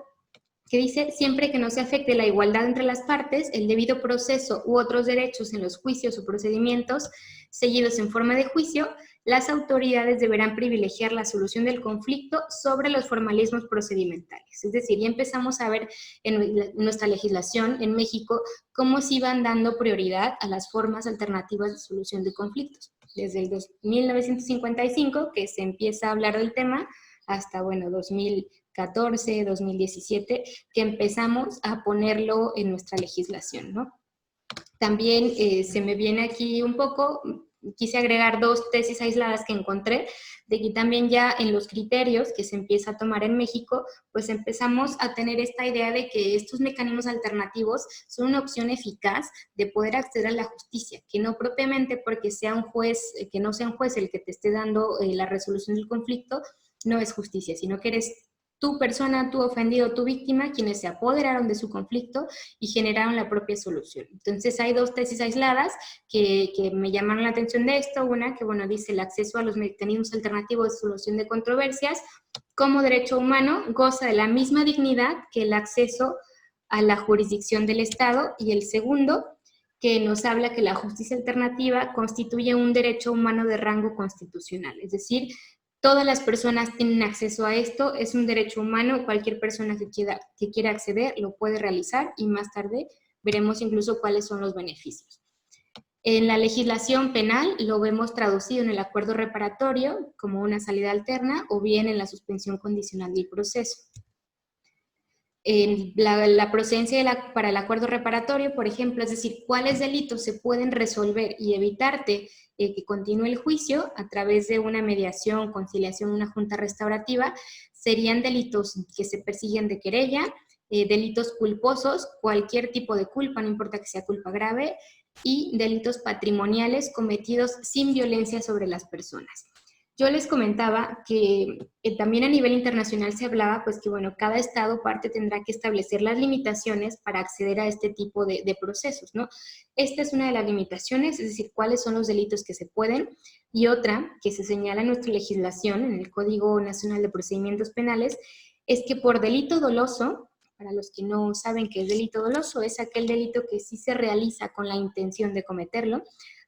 que dice, siempre que no se afecte la igualdad entre las partes, el debido proceso u otros derechos en los juicios o procedimientos seguidos en forma de juicio, las autoridades deberán privilegiar la solución del conflicto sobre los formalismos procedimentales. Es decir, ya empezamos a ver en nuestra legislación en México cómo se iban dando prioridad a las formas alternativas de solución de conflictos. Desde el 1955, que se empieza a hablar del tema, hasta, bueno, 2014 2014, 2017, que empezamos a ponerlo en nuestra legislación, ¿no? También se me viene aquí un poco, quise agregar 2 tesis aisladas que encontré, de que también ya en los criterios que se empieza a tomar en México, pues empezamos a tener esta idea de que estos mecanismos alternativos son una opción eficaz de poder acceder a la justicia, que no propiamente porque sea un juez, que no sea un juez el que te esté dando la resolución del conflicto, no es justicia, sino que eres tu persona, tu ofendido, tu víctima, quienes se apoderaron de su conflicto y generaron la propia solución. Entonces hay 2 tesis aisladas que me llamaron la atención de esto. Una que, bueno, dice el acceso a los mecanismos alternativos de solución de controversias como derecho humano goza de la misma dignidad que el acceso a la jurisdicción del Estado. Y el segundo, que nos habla que la justicia alternativa constituye un derecho humano de rango constitucional, es decir, todas las personas tienen acceso a esto, es un derecho humano, cualquier persona que quiera acceder lo puede realizar y más tarde veremos incluso cuáles son los beneficios. En la legislación penal lo vemos traducido en el acuerdo reparatorio como una salida alterna o bien en la suspensión condicional del proceso. En la procedencia para el acuerdo reparatorio, por ejemplo, es decir, cuáles delitos se pueden resolver y evitarte que continúe el juicio a través de una mediación, conciliación, una junta restaurativa, serían delitos que se persiguen de querella, delitos culposos, cualquier tipo de culpa, no importa que sea culpa grave, y delitos patrimoniales cometidos sin violencia sobre las personas. Yo les comentaba que también a nivel internacional se hablaba, pues que bueno, cada estado parte tendrá que establecer las limitaciones para acceder a este tipo de procesos, ¿no? Esta es una de las limitaciones, es decir, cuáles son los delitos que se pueden, y otra que se señala en nuestra legislación, en el Código Nacional de Procedimientos Penales, es que por delito doloso, para los que no saben qué es delito doloso, es aquel delito que sí se realiza con la intención de cometerlo,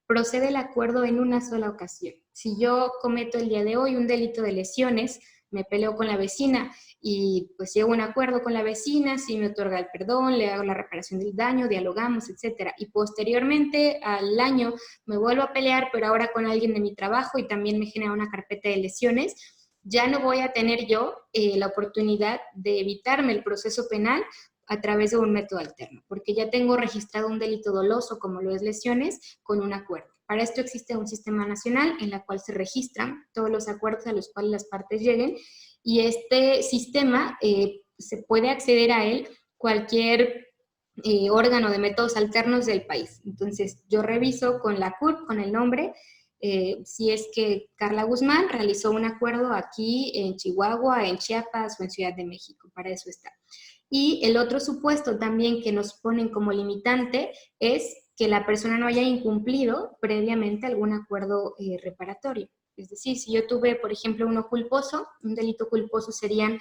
procede el acuerdo en una sola ocasión. Si yo cometo el día de hoy un delito de lesiones, me peleo con la vecina y pues llego a un acuerdo con la vecina, si me otorga el perdón, le hago la reparación del daño, dialogamos, etcétera. Y posteriormente al año me vuelvo a pelear, pero ahora con alguien de mi trabajo y también me genera una carpeta de lesiones, ya no voy a tener yo la oportunidad de evitarme el proceso penal a través de un método alterno, porque ya tengo registrado un delito doloso como lo es lesiones con un acuerdo. Para esto existe un sistema nacional en el cual se registran todos los acuerdos a los cuales las partes lleguen y este sistema se puede acceder a él cualquier órgano de métodos alternos del país. Entonces yo reviso con la CURP, con el nombre, si es que Carla Guzmán realizó un acuerdo aquí en Chihuahua, en Chiapas o en Ciudad de México, para eso está. Y el otro supuesto también que nos ponen como limitante es que la persona no haya incumplido previamente algún acuerdo reparatorio. Es decir, si yo tuve, por ejemplo, uno culposo, un delito culposo serían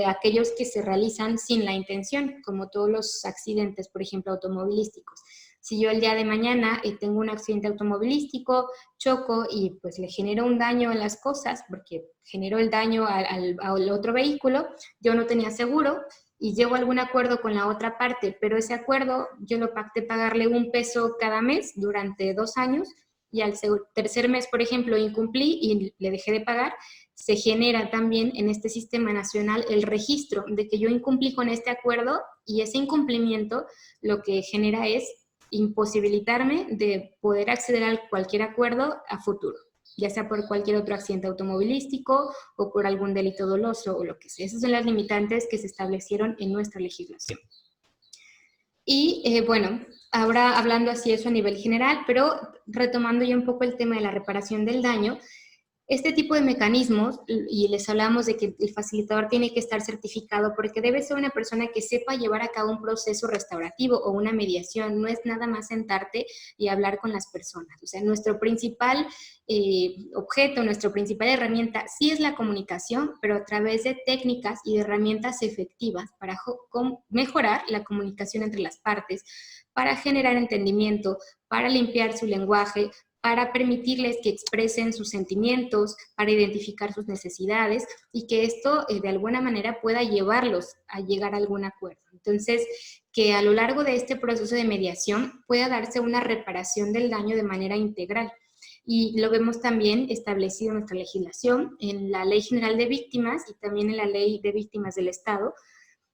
aquellos que se realizan sin la intención, como todos los accidentes, por ejemplo, automovilísticos. Si yo el día de mañana tengo un accidente automovilístico, choco y pues le genero un daño en las cosas, porque generó el daño al otro vehículo, yo no tenía seguro, y llego a algún acuerdo con la otra parte, pero ese acuerdo yo lo pacté pagarle $1 cada mes durante 2 años, y al tercer mes, por ejemplo, incumplí y le dejé de pagar, se genera también en este sistema nacional el registro de que yo incumplí con este acuerdo, y ese incumplimiento lo que genera es imposibilitarme de poder acceder a cualquier acuerdo a futuro, ya sea por cualquier otro accidente automovilístico o por algún delito doloso o lo que sea. Esas son las limitantes que se establecieron en nuestra legislación. Y bueno, ahora hablando así eso a nivel general, pero retomando ya un poco el tema de la reparación del daño, este tipo de mecanismos, y les hablamos de que el facilitador tiene que estar certificado porque debe ser una persona que sepa llevar a cabo un proceso restaurativo o una mediación, no es nada más sentarte y hablar con las personas. O sea, nuestro principal objeto, nuestra principal herramienta sí es la comunicación, pero a través de técnicas y de herramientas efectivas para mejorar la comunicación entre las partes, para generar entendimiento, para limpiar su lenguaje, para permitirles que expresen sus sentimientos, para identificar sus necesidades y que esto de alguna manera pueda llevarlos a llegar a algún acuerdo. Entonces, que a lo largo de este proceso de mediación pueda darse una reparación del daño de manera integral. y lo vemos también establecido en nuestra legislación, en la Ley General de Víctimas y también en la Ley de Víctimas del Estado.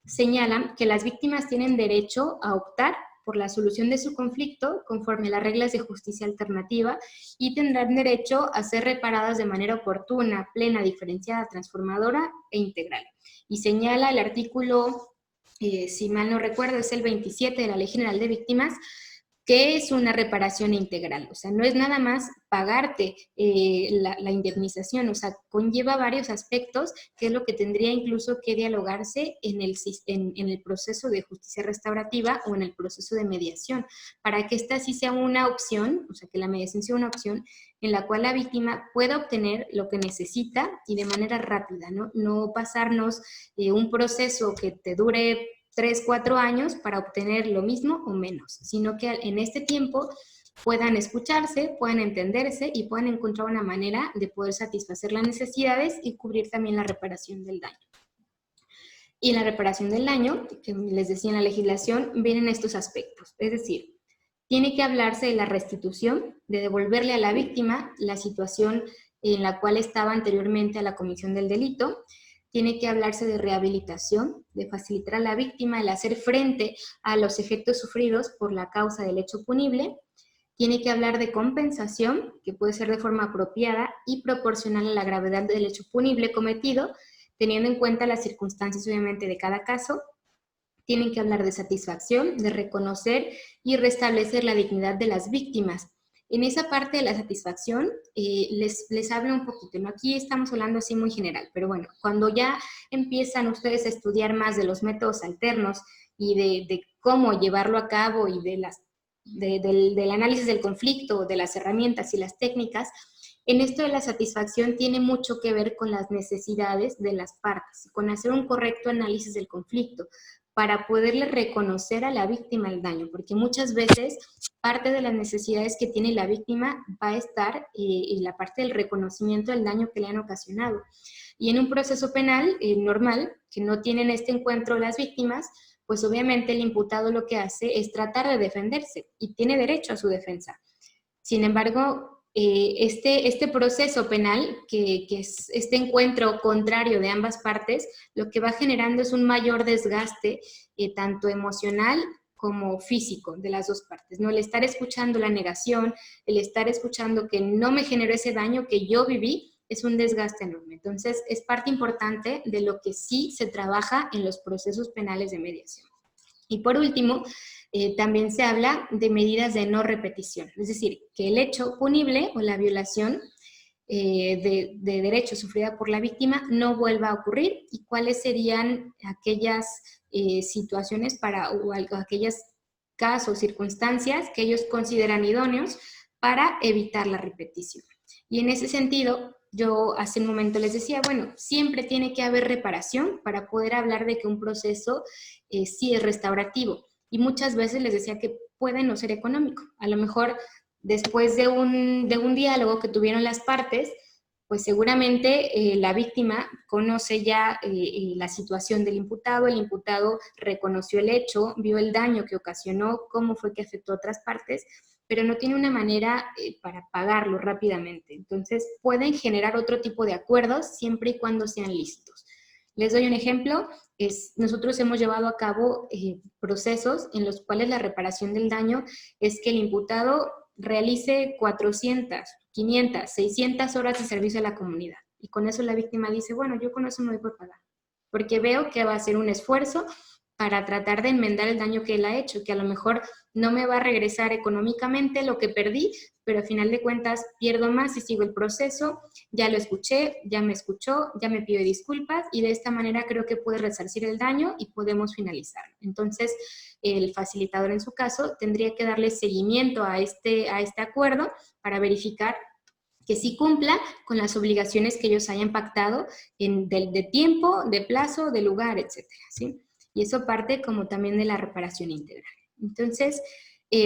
Señalan que las víctimas tienen derecho a optar por la solución de su conflicto conforme a las reglas de justicia alternativa y tendrán derecho a ser reparadas de manera oportuna, plena, diferenciada, transformadora e integral. Y señala el artículo, si mal no recuerdo, es el 27 de la Ley General de Víctimas, que es una reparación integral. O sea, no es nada más pagarte la indemnización, o sea, conlleva varios aspectos, que es lo que tendría incluso que dialogarse en el proceso de justicia restaurativa o en el proceso de mediación, para que esta sí sea una opción, o sea, que la mediación sea una opción en la cual la víctima pueda obtener lo que necesita y de manera rápida, ¿no? No pasarnos un proceso que te dure 3, 4 años para obtener lo mismo o menos, sino que en este tiempo puedan escucharse, puedan entenderse y puedan encontrar una manera de poder satisfacer las necesidades y cubrir también la reparación del daño. Y la reparación del daño, que les decía en la legislación, vienen estos aspectos, es decir, tiene que hablarse de la restitución, de devolverle a la víctima la situación en la cual estaba anteriormente a la comisión del delito. Tiene que hablarse de rehabilitación, de facilitar a la víctima el hacer frente a los efectos sufridos por la causa del hecho punible. Tiene que hablar de compensación, que puede ser de forma apropiada y proporcional a la gravedad del hecho punible cometido, teniendo en cuenta las circunstancias obviamente de cada caso. Tienen que hablar de satisfacción, de reconocer y restablecer la dignidad de las víctimas. En esa parte de la satisfacción les hablo un poquito, ¿no? Aquí estamos hablando así muy general, pero bueno, cuando ya empiezan ustedes a estudiar más de los métodos alternos y de cómo llevarlo a cabo y del análisis del conflicto, de las herramientas y las técnicas, en esto de la satisfacción tiene mucho que ver con las necesidades de las partes, con hacer un correcto análisis del conflicto, para poderle reconocer a la víctima el daño, porque muchas veces parte de las necesidades que tiene la víctima va a estar en la parte del reconocimiento del daño que le han ocasionado. Y en un proceso penal normal, que no tienen este encuentro las víctimas, pues obviamente el imputado lo que hace es tratar de defenderse y tiene derecho a su defensa. Sin embargo, este proceso penal, que es este encuentro contrario de ambas partes, lo que va generando es un mayor desgaste, tanto emocional como físico de las dos partes, ¿no? El estar escuchando la negación, el estar escuchando que no me generó ese daño que yo viví, es un desgaste enorme. Entonces, es parte importante de lo que sí se trabaja en los procesos penales de mediación. Y por último, también se habla de medidas de no repetición, es decir, que el hecho punible o la violación de derechos sufrida por la víctima no vuelva a ocurrir y cuáles serían aquellas situaciones o aquellos casos, circunstancias que ellos consideran idóneos para evitar la repetición. Y en ese sentido, yo hace un momento les decía, bueno, siempre tiene que haber reparación para poder hablar de que un proceso sí es restaurativo. Y muchas veces les decía que puede no ser económico. A lo mejor después de un diálogo que tuvieron las partes, pues seguramente la víctima conoce ya la situación del imputado, el imputado reconoció el hecho, vio el daño que ocasionó, cómo fue que afectó a otras partes, pero no tiene una manera para pagarlo rápidamente. Entonces pueden generar otro tipo de acuerdos siempre y cuando sean lícitos. Les doy un ejemplo, nosotros hemos llevado a cabo procesos en los cuales la reparación del daño es que el imputado realice 400, 500, 600 horas de servicio a la comunidad. Y con eso la víctima dice, bueno, yo con eso me voy por pagar, porque veo que va a ser un esfuerzo para tratar de enmendar el daño que él ha hecho, que a lo mejor no me va a regresar económicamente lo que perdí, pero al final de cuentas pierdo más si sigo el proceso, ya lo escuché, ya me escuchó, ya me pide disculpas y de esta manera creo que puede resarcir el daño y podemos finalizarlo. Entonces, el facilitador en su caso tendría que darle seguimiento a este acuerdo para verificar que sí cumpla con las obligaciones que ellos hayan pactado de tiempo, de plazo, de lugar, etcétera, ¿sí? Y eso parte como también de la reparación integral. Entonces,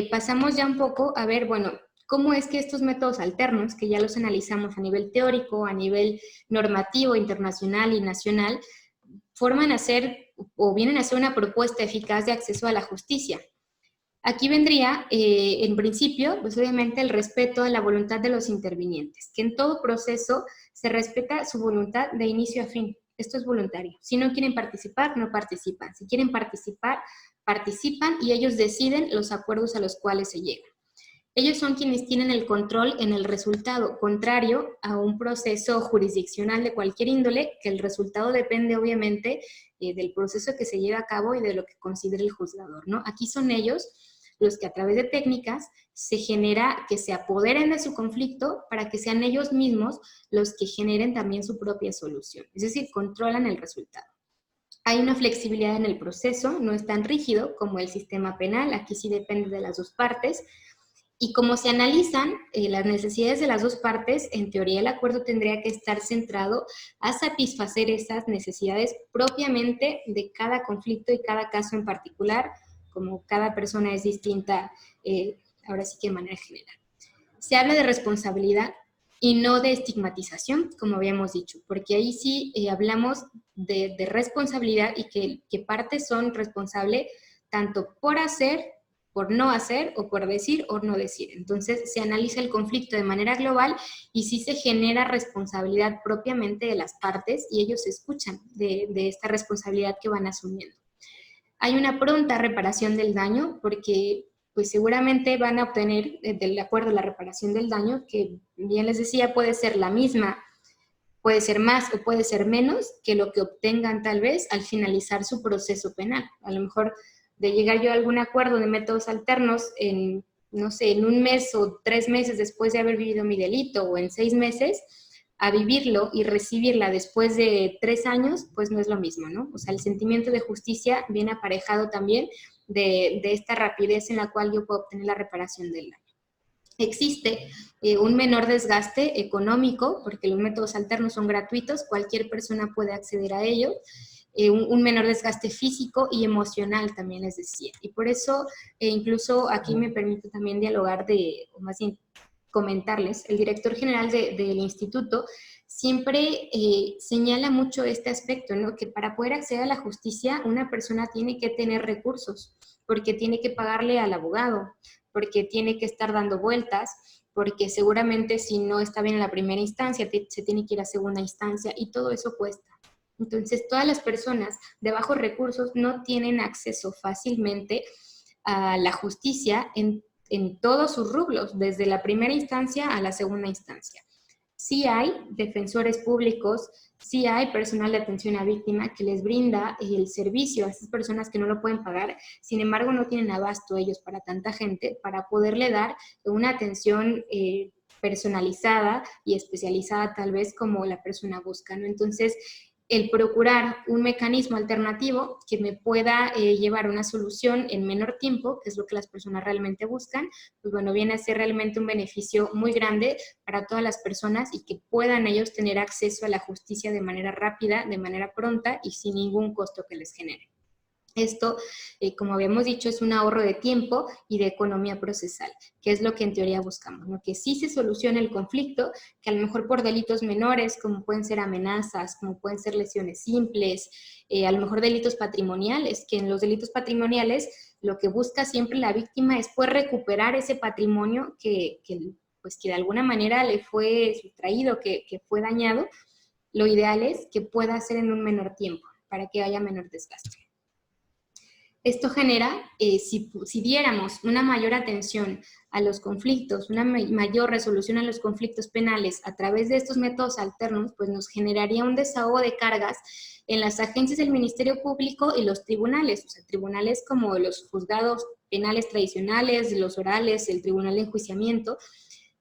pasamos ya un poco a ver, bueno, cómo es que estos métodos alternos, que ya los analizamos a nivel teórico, a nivel normativo, internacional y nacional, forman a ser o vienen a ser una propuesta eficaz de acceso a la justicia. Aquí vendría, en principio, pues obviamente el respeto a la voluntad de los intervinientes, que en todo proceso se respeta su voluntad de inicio a fin. Esto es voluntario. Si no quieren participar, no participan. Si quieren participar, participan y ellos deciden los acuerdos a los cuales se llegan. Ellos son quienes tienen el control en el resultado, contrario a un proceso jurisdiccional de cualquier índole, que el resultado depende obviamente del proceso que se lleva a cabo y de lo que considere el juzgador, ¿no? Aquí son ellos los que a través de técnicas se genera que se apoderen de su conflicto para que sean ellos mismos los que generen también su propia solución. Es decir, controlan el resultado. Hay una flexibilidad en el proceso, no es tan rígido como el sistema penal, aquí sí depende de las dos partes. Y como se analizan las necesidades de las dos partes, en teoría el acuerdo tendría que estar centrado a satisfacer esas necesidades propiamente de cada conflicto y cada caso en particular, como cada persona es distinta, ahora sí que de manera general. Se habla de responsabilidad y no de estigmatización, como habíamos dicho, porque ahí sí hablamos de responsabilidad y que partes son responsables tanto por hacer, por no hacer, o por decir o no decir. Entonces se analiza el conflicto de manera global y sí se genera responsabilidad propiamente de las partes y ellos escuchan de esta responsabilidad que van asumiendo. Hay una pronta reparación del daño porque pues seguramente van a obtener del acuerdo la reparación del daño, que bien les decía puede ser la misma, puede ser más o puede ser menos que lo que obtengan tal vez al finalizar su proceso penal. A lo mejor de llegar yo a algún acuerdo de métodos alternos en, no sé, en 1 mes o 3 meses después de haber vivido mi delito o en 6 meses, a vivirlo y recibirla después de 3 años, pues no es lo mismo, ¿no? O sea, el sentimiento de justicia viene aparejado también de esta rapidez en la cual yo puedo obtener la reparación del daño. Existe un menor desgaste económico, porque los métodos alternos son gratuitos, cualquier persona puede acceder a ellos, un menor desgaste físico y emocional también les decía. Y por eso, incluso aquí me permito también dialogar o más bien comentarles, el director general del instituto siempre señala mucho este aspecto, ¿no? Que para poder acceder a la justicia una persona tiene que tener recursos, porque tiene que pagarle al abogado, porque tiene que estar dando vueltas, porque seguramente si no está bien en la primera instancia, se tiene que ir a segunda instancia y todo eso cuesta. Entonces, todas las personas de bajos recursos no tienen acceso fácilmente a la justicia en todos sus rubros, desde la primera instancia a la segunda instancia. Sí hay defensores públicos, sí hay personal de atención a víctima que les brinda el servicio a esas personas que no lo pueden pagar, sin embargo no tienen abasto ellos para tanta gente, para poderle dar una atención personalizada y especializada tal vez como la persona busca, ¿no? Entonces, el procurar un mecanismo alternativo que me pueda llevar una solución en menor tiempo, que es lo que las personas realmente buscan, pues bueno, viene a ser realmente un beneficio muy grande para todas las personas y que puedan ellos tener acceso a la justicia de manera rápida, de manera pronta y sin ningún costo que les genere. Esto, como habíamos dicho, es un ahorro de tiempo y de economía procesal, que es lo que en teoría buscamos, ¿no? Que sí se solucione el conflicto, que a lo mejor por delitos menores, como pueden ser amenazas, como pueden ser lesiones simples, a lo mejor delitos patrimoniales, que en los delitos patrimoniales lo que busca siempre la víctima es poder recuperar ese patrimonio que de alguna manera le fue sustraído, que fue dañado. Lo ideal es que pueda ser en un menor tiempo, para que haya menor desgaste. Esto genera, si diéramos una mayor atención a los conflictos, una mayor resolución a los conflictos penales a través de estos métodos alternos, pues nos generaría un desahogo de cargas en las agencias del Ministerio Público y los tribunales, o sea, tribunales como los juzgados penales tradicionales, los orales, el tribunal de enjuiciamiento,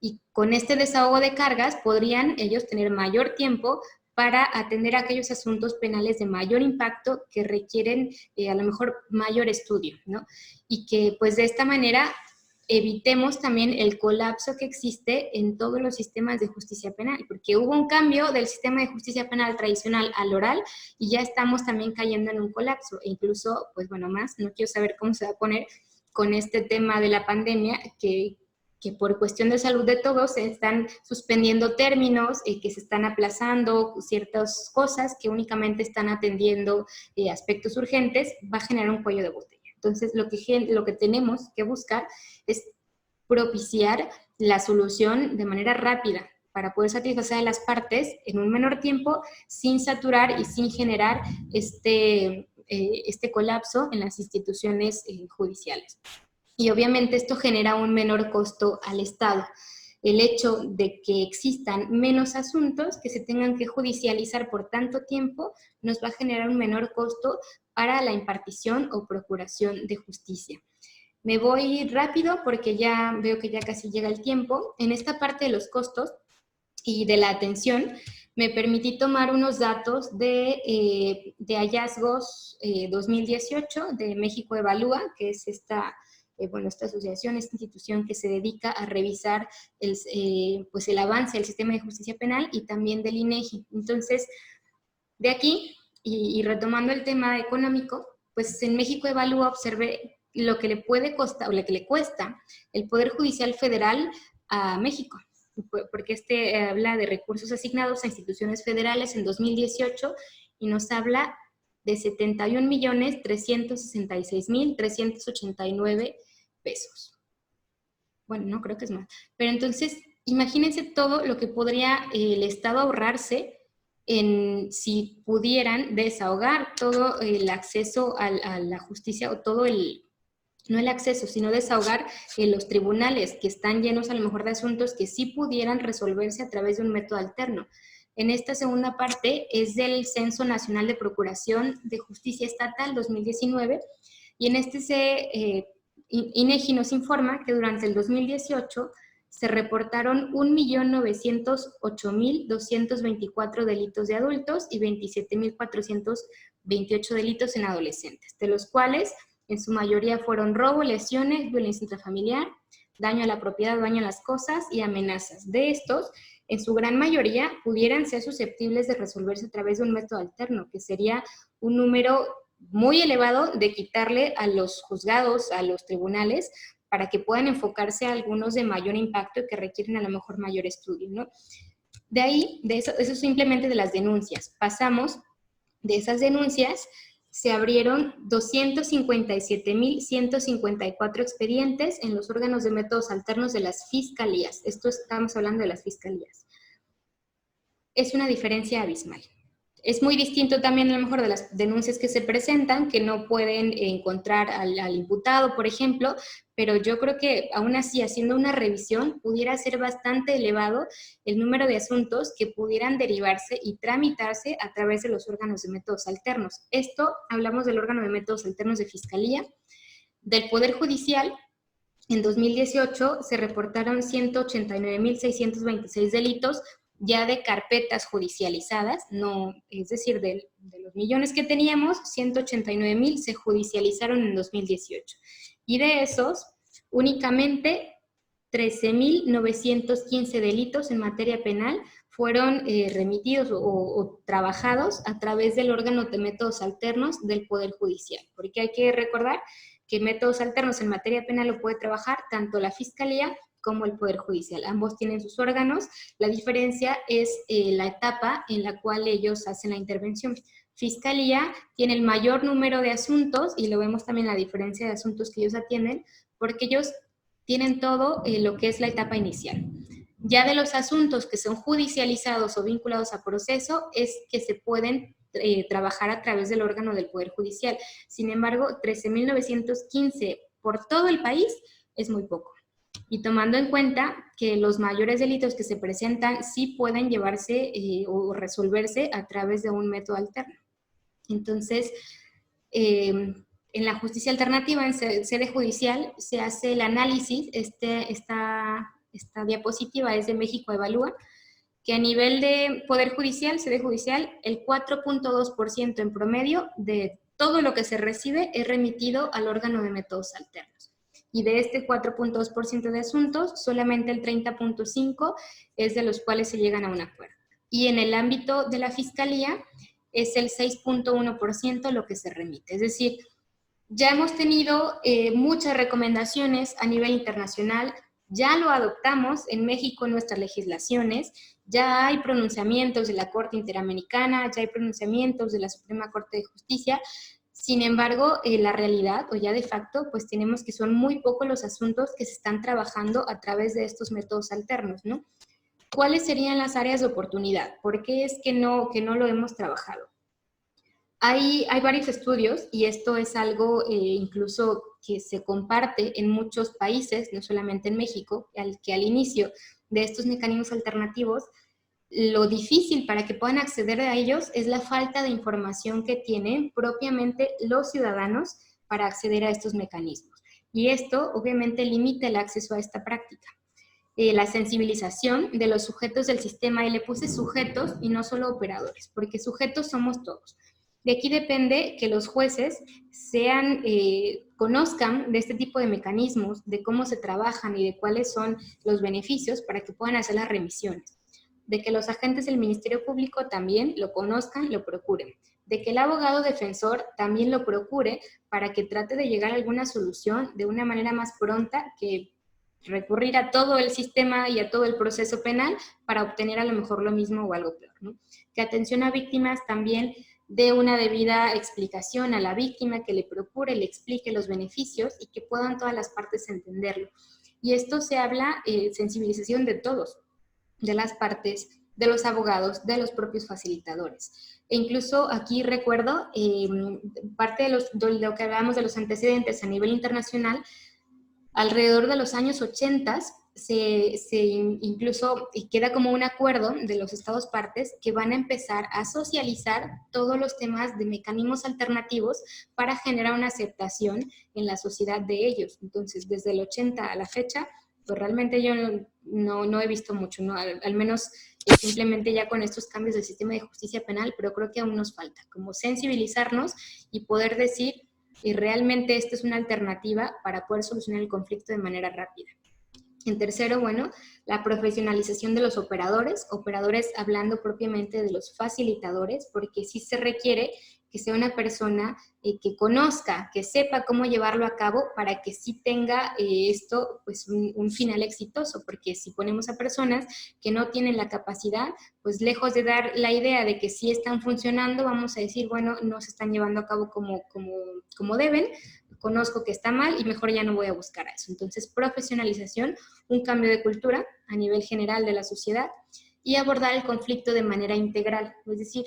y con este desahogo de cargas podrían ellos tener mayor tiempo para atender aquellos asuntos penales de mayor impacto que requieren a lo mejor mayor estudio, ¿no? Y que pues de esta manera evitemos también el colapso que existe en todos los sistemas de justicia penal, porque hubo un cambio del sistema de justicia penal tradicional al oral y ya estamos también cayendo en un colapso, e incluso, pues bueno, no quiero saber cómo se va a poner con este tema de la pandemia, que por cuestión de salud de todos se están suspendiendo términos, que se están aplazando ciertas cosas que únicamente están atendiendo aspectos urgentes, va a generar un cuello de botella. Entonces, lo que tenemos que buscar es propiciar la solución de manera rápida para poder satisfacer a las partes en un menor tiempo sin saturar y sin generar este colapso en las instituciones judiciales. Y obviamente esto genera un menor costo al Estado. El hecho de que existan menos asuntos que se tengan que judicializar por tanto tiempo nos va a generar un menor costo para la impartición o procuración de justicia. Me voy rápido porque ya veo que ya casi llega el tiempo. En esta parte de los costos y de la atención, me permití tomar unos datos de hallazgos 2018 de México Evalúa, que es esta asociación, esta institución que se dedica a revisar el avance del sistema de justicia penal y también del INEGI. Entonces, de aquí, y retomando el tema económico, pues en México Evalúa observé lo que le puede costar, o lo que le cuesta el Poder Judicial Federal a México, porque habla de recursos asignados a instituciones federales en 2018 y nos habla de 71.366.389 pesos. Bueno, no creo que es más. Pero entonces, imagínense todo lo que podría el Estado ahorrarse si pudieran desahogar todo el acceso a la justicia, o todo no el acceso, sino desahogar los tribunales que están llenos a lo mejor de asuntos que sí pudieran resolverse a través de un método alterno. En esta segunda parte es del Censo Nacional de Procuración de Justicia Estatal 2019, y en este INEGI nos informa que durante el 2018 se reportaron 1.908.224 delitos de adultos y 27.428 delitos en adolescentes, de los cuales en su mayoría fueron robo, lesiones, violencia intrafamiliar, daño a la propiedad, daño a las cosas y amenazas. De estos, en su gran mayoría, pudieran ser susceptibles de resolverse a través de un método alterno, que sería un número muy elevado de quitarle a los juzgados, a los tribunales, para que puedan enfocarse a algunos de mayor impacto y que requieren a lo mejor mayor estudio, ¿no? De ahí, eso simplemente de las denuncias. Pasamos de esas denuncias, se abrieron 257.154 expedientes en los órganos de métodos alternos de las fiscalías. Esto estamos hablando de las fiscalías. Es una diferencia abismal. Es muy distinto también a lo mejor de las denuncias que se presentan, que no pueden encontrar al imputado, por ejemplo, pero yo creo que aún así, haciendo una revisión, pudiera ser bastante elevado el número de asuntos que pudieran derivarse y tramitarse a través de los órganos de métodos alternos. Esto, hablamos del órgano de métodos alternos de Fiscalía. Del Poder Judicial, en 2018 se reportaron 189.626 delitos, ya de carpetas judicializadas, no, es decir, de los millones que teníamos, 189.000 se judicializaron en 2018. Y de esos, únicamente 13.915 delitos en materia penal fueron remitidos o trabajados a través del órgano de métodos alternos del Poder Judicial. Porque hay que recordar que métodos alternos en materia penal lo puede trabajar tanto la Fiscalía como el Poder Judicial. Ambos tienen sus órganos. La diferencia es la etapa en la cual ellos hacen la intervención. Fiscalía tiene el mayor número de asuntos, y lo vemos también la diferencia de asuntos que ellos atienden, porque ellos tienen todo lo que es la etapa inicial. Ya de los asuntos que son judicializados o vinculados a proceso, es que se pueden trabajar a través del órgano del Poder Judicial. Sin embargo, 13.915 por todo el país es muy poco. Y tomando en cuenta que los mayores delitos que se presentan sí pueden llevarse o resolverse a través de un método alterno. Entonces, en la justicia alternativa, en sede judicial, se hace el análisis. Esta diapositiva es de México Evalúa, que a nivel de Poder Judicial, sede judicial, el 4.2% en promedio de todo lo que se recibe es remitido al órgano de métodos alternos. Y de este 4.2% de asuntos, solamente el 30.5% es de los cuales se llegan a un acuerdo. Y en el ámbito de la Fiscalía, es el 6.1% lo que se remite. Es decir, ya hemos tenido muchas recomendaciones a nivel internacional, ya lo adoptamos en México en nuestras legislaciones, ya hay pronunciamientos de la Corte Interamericana, ya hay pronunciamientos de la Suprema Corte de Justicia. Sin embargo, la realidad, o ya de facto, pues tenemos que son muy pocos los asuntos que se están trabajando a través de estos métodos alternos, ¿no? ¿Cuáles serían las áreas de oportunidad? ¿Por qué es que no lo hemos trabajado? Hay varios estudios, y esto es algo incluso que se comparte en muchos países, no solamente en México, que al inicio de estos mecanismos alternativos, lo difícil para que puedan acceder a ellos es la falta de información que tienen propiamente los ciudadanos para acceder a estos mecanismos. Y esto obviamente limita el acceso a esta práctica. La sensibilización de los sujetos del sistema, y le puse sujetos y no solo operadores, porque sujetos somos todos. De aquí depende que los jueces conozcan de este tipo de mecanismos, de cómo se trabajan y de cuáles son los beneficios para que puedan hacer las remisiones. De que los agentes del Ministerio Público también lo conozcan, lo procuren. De que el abogado defensor también lo procure para que trate de llegar a alguna solución de una manera más pronta que recurrir a todo el sistema y a todo el proceso penal para obtener a lo mejor lo mismo o algo peor, ¿no? Que atención a víctimas también dé una debida explicación a la víctima, que le procure, le explique los beneficios y que puedan todas las partes entenderlo. Y esto se habla sensibilización de todos, de las partes, de los abogados, de los propios facilitadores. E incluso aquí recuerdo parte de lo que hablábamos de los antecedentes a nivel internacional. Alrededor de los años 80 incluso queda como un acuerdo de los estados partes que van a empezar a socializar todos los temas de mecanismos alternativos para generar una aceptación en la sociedad de ellos. Entonces, desde el 80 a la fecha, pues realmente yo no he visto mucho, ¿no? Al menos simplemente ya con estos cambios del sistema de justicia penal, pero creo que aún nos falta, como sensibilizarnos y poder decir y realmente esta es una alternativa para poder solucionar el conflicto de manera rápida. En tercero, bueno, la profesionalización de los operadores hablando propiamente de los facilitadores, porque sí se requiere que sea una persona que conozca, que sepa cómo llevarlo a cabo para que sí tenga esto pues un final exitoso, porque si ponemos a personas que no tienen la capacidad, pues lejos de dar la idea de que sí están funcionando, vamos a decir, bueno, no se están llevando a cabo como deben, conozco que está mal y mejor ya no voy a buscar a eso. Entonces, profesionalización, un cambio de cultura a nivel general de la sociedad y abordar el conflicto de manera integral, es decir,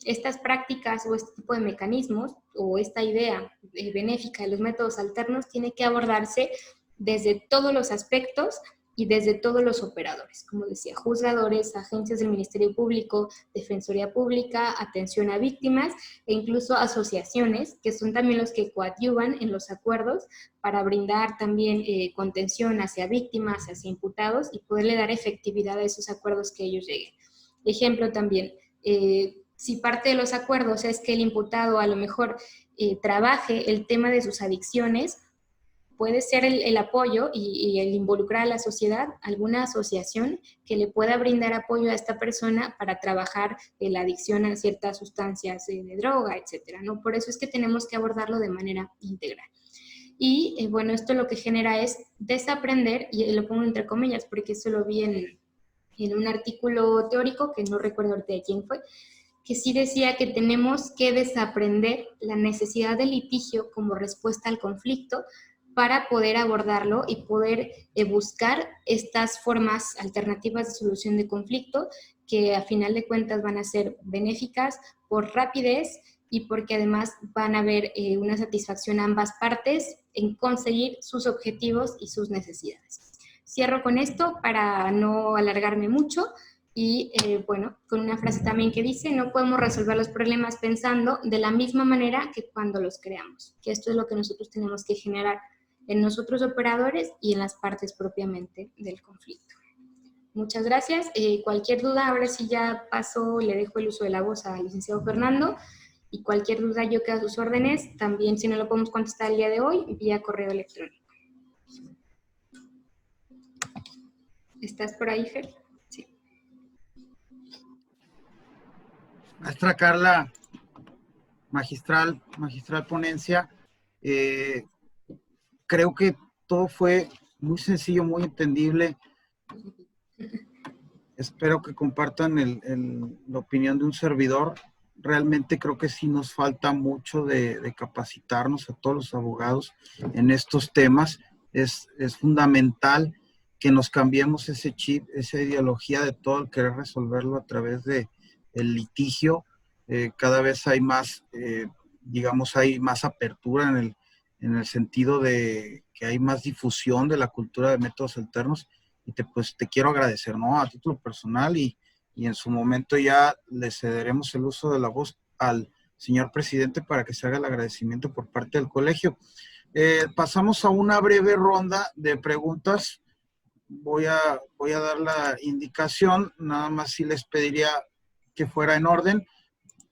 estas prácticas o este tipo de mecanismos o esta idea benéfica de los métodos alternos tiene que abordarse desde todos los aspectos y desde todos los operadores, como decía, juzgadores, agencias del Ministerio Público, Defensoría Pública, atención a víctimas e incluso asociaciones, que son también los que coadyuvan en los acuerdos para brindar también contención hacia víctimas, hacia imputados y poderle dar efectividad a esos acuerdos que ellos lleguen. Ejemplo también, si parte de los acuerdos es que el imputado a lo mejor trabaje el tema de sus adicciones, puede ser el apoyo y el involucrar a la sociedad, alguna asociación que le pueda brindar apoyo a esta persona para trabajar la adicción a ciertas sustancias de droga, etcétera, ¿no? Por eso es que tenemos que abordarlo de manera integral. Y bueno, esto lo que genera es desaprender, y lo pongo entre comillas porque eso lo vi en un artículo teórico que no recuerdo ahorita de quién fue, que sí decía que tenemos que desaprender la necesidad de litigio como respuesta al conflicto para poder abordarlo y poder buscar estas formas alternativas de solución de conflicto que a final de cuentas van a ser benéficas por rapidez y porque además van a haber una satisfacción a ambas partes en conseguir sus objetivos y sus necesidades. Cierro con esto para no alargarme mucho. Y bueno, con una frase también que dice, no podemos resolver los problemas pensando de la misma manera que cuando los creamos, que esto es lo que nosotros tenemos que generar en nosotros operadores y en las partes propiamente del conflicto. Muchas gracias. Cualquier duda, ahora sí ya paso, le dejo el uso de la voz al licenciado Fernando, y cualquier duda yo quedo a sus órdenes, también si no lo podemos contestar el día de hoy, vía correo electrónico. ¿Estás por ahí, Fer? Sí. Maestra Carla, magistral ponencia. Creo que todo fue muy sencillo, muy entendible. Espero que compartan la opinión de un servidor. realmente creo que sí nos falta mucho de capacitarnos a todos los abogados en estos temas. Es fundamental que nos cambiemos ese chip, esa ideología de todo el querer resolverlo a través del litigio. Cada vez hay más, digamos, hay más apertura en el sentido de que hay más difusión de la cultura de métodos alternos, y pues te quiero agradecer, ¿no? A título personal, y en su momento ya le cederemos el uso de la voz al señor presidente para que se haga el agradecimiento por parte del colegio. Pasamos a una breve ronda de preguntas. Voy a dar la indicación, nada más si les pediría que fuera en orden.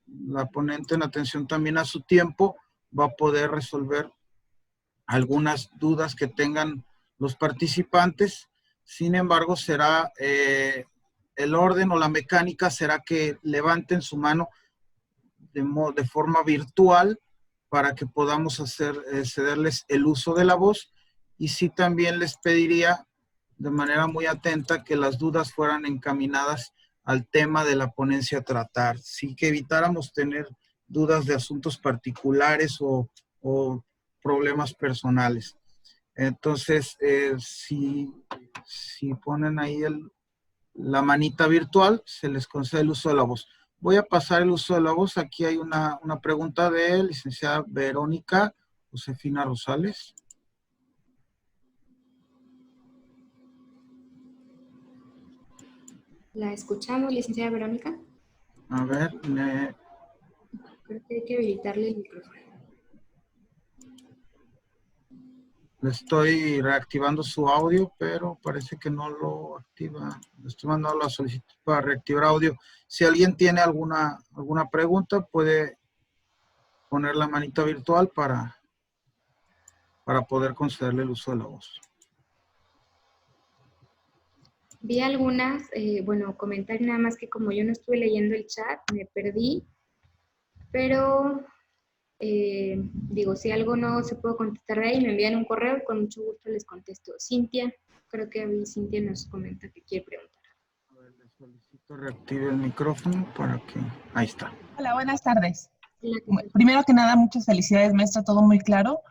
La ponente, en atención también a su tiempo, va a poder resolver algunas dudas que tengan los participantes. Sin embargo, será el orden o la mecánica será que levanten su mano de forma virtual para que podamos cederles el uso de la voz. Y sí, también les pediría de manera muy atenta que las dudas fueran encaminadas al tema de la ponencia a tratar. Sí, que evitáramos tener dudas de asuntos particulares o problemas personales. Entonces, si ponen ahí la manita virtual, se les concede el uso de la voz. Voy a pasar el uso de la voz. Aquí hay una pregunta de licenciada Verónica Josefina Rosales. ¿La escuchamos, licenciada Verónica? A ver, Creo que hay que habilitarle el micrófono. le estoy reactivando su audio, pero parece que no lo activa. Le estoy mandando la solicitud para reactivar audio. Si alguien tiene alguna pregunta, puede poner la manita virtual para poder concederle el uso de la voz. Vi algunas, comentarios, nada más que como yo no estuve leyendo el chat, me perdí, pero si algo no se puede contestar de ahí, me envían un correo y con mucho gusto les contesto. Cintia, creo que Cintia nos comenta que quiere preguntar. A ver, le solicito reactive el micrófono para que... Ahí está. Hola, buenas tardes. Hola. Primero que nada, muchas felicidades, maestra, todo muy claro.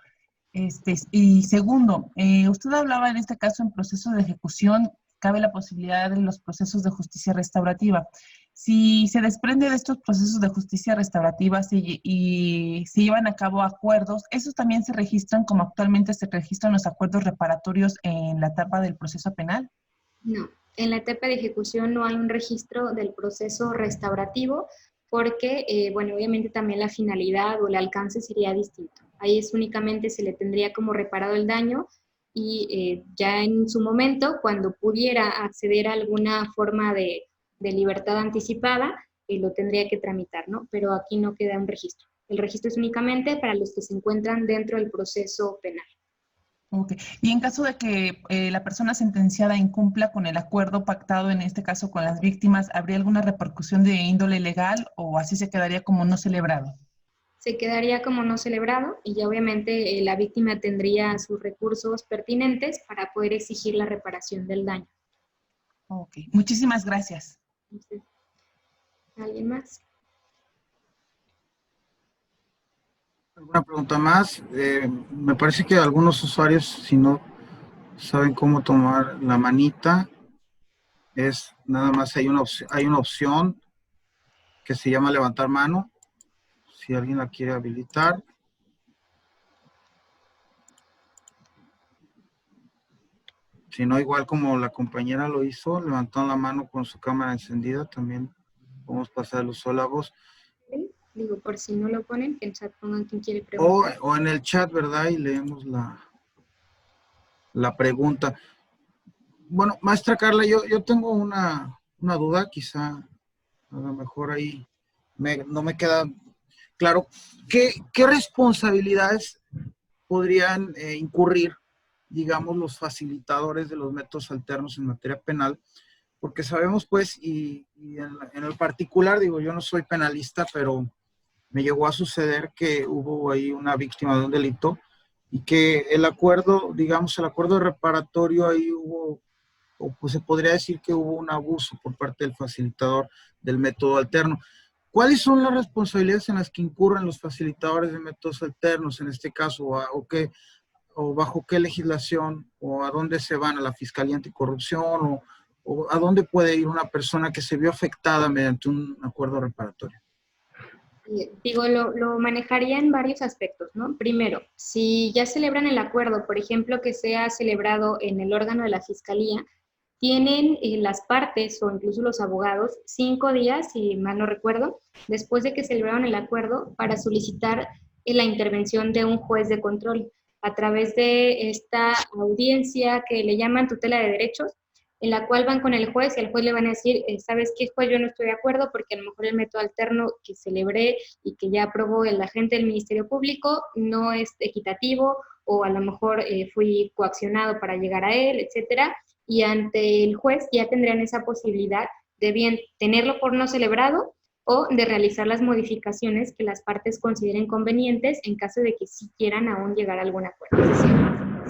Y segundo, usted hablaba en este caso en proceso de ejecución, cabe la posibilidad de los procesos de justicia restaurativa. Si se desprende de estos procesos de justicia restaurativa y se llevan a cabo acuerdos, ¿esos también se registran como actualmente se registran los acuerdos reparatorios en la etapa del proceso penal? No, en la etapa de ejecución no hay un registro del proceso restaurativo porque, obviamente también la finalidad o el alcance sería distinto. Ahí únicamente se le tendría como reparado el daño y ya en su momento, cuando pudiera acceder a alguna forma de libertad anticipada, lo tendría que tramitar, ¿no? Pero aquí no queda un registro. El registro es únicamente para los que se encuentran dentro del proceso penal. Ok. Y en caso de que la persona sentenciada incumpla con el acuerdo pactado, en este caso con las víctimas, ¿habría alguna repercusión de índole legal o así se quedaría como no celebrado? Se quedaría como no celebrado y ya obviamente la víctima tendría sus recursos pertinentes para poder exigir la reparación del daño. Ok. Muchísimas gracias. ¿Alguien más? ¿Alguna pregunta más? Me parece que algunos usuarios, si no saben cómo tomar la manita, es nada más hay una opción que se llama levantar mano. Si alguien la quiere habilitar. Si no, igual como la compañera lo hizo, levantando la mano con su cámara encendida, también podemos pasar el uso de la voz. ¿Sí? Digo, por si no lo ponen, que en chat pongan quien quiere preguntar. O en el chat, ¿verdad? Y leemos la pregunta. Bueno, maestra Carla, yo tengo una duda, quizá a lo mejor ahí no me queda claro. ¿Qué responsabilidades podrían incurrir, digamos, los facilitadores de los métodos alternos en materia penal? Porque sabemos, pues, y en el particular, digo, yo no soy penalista, pero me llegó a suceder que hubo ahí una víctima de un delito y que el acuerdo, digamos, el acuerdo reparatorio ahí hubo, o pues se podría decir que hubo un abuso por parte del facilitador del método alterno. ¿Cuáles son las responsabilidades en las que incurren los facilitadores de métodos alternos en este caso? ¿O bajo qué legislación? ¿O a dónde se van? ¿A la Fiscalía Anticorrupción? ¿O a dónde puede ir una persona que se vio afectada mediante un acuerdo reparatorio? Digo, lo manejaría en varios aspectos, ¿no? Primero, si ya celebran el acuerdo, por ejemplo, que sea celebrado en el órgano de la Fiscalía, tienen las partes o incluso los abogados 5 días, si mal no recuerdo, después de que celebraron el acuerdo para solicitar la intervención de un juez de control a través de esta audiencia que le llaman tutela de derechos, en la cual van con el juez y al juez le van a decir, ¿sabes qué, juez? Yo no estoy de acuerdo porque a lo mejor el método alterno que celebré y que ya aprobó el agente del Ministerio Público no es equitativo, o a lo mejor fui coaccionado para llegar a él, etcétera. Y ante el juez ya tendrían esa posibilidad de bien tenerlo por no celebrado o de realizar las modificaciones que las partes consideren convenientes en caso de que sí quieran aún llegar a algún acuerdo. Es decir,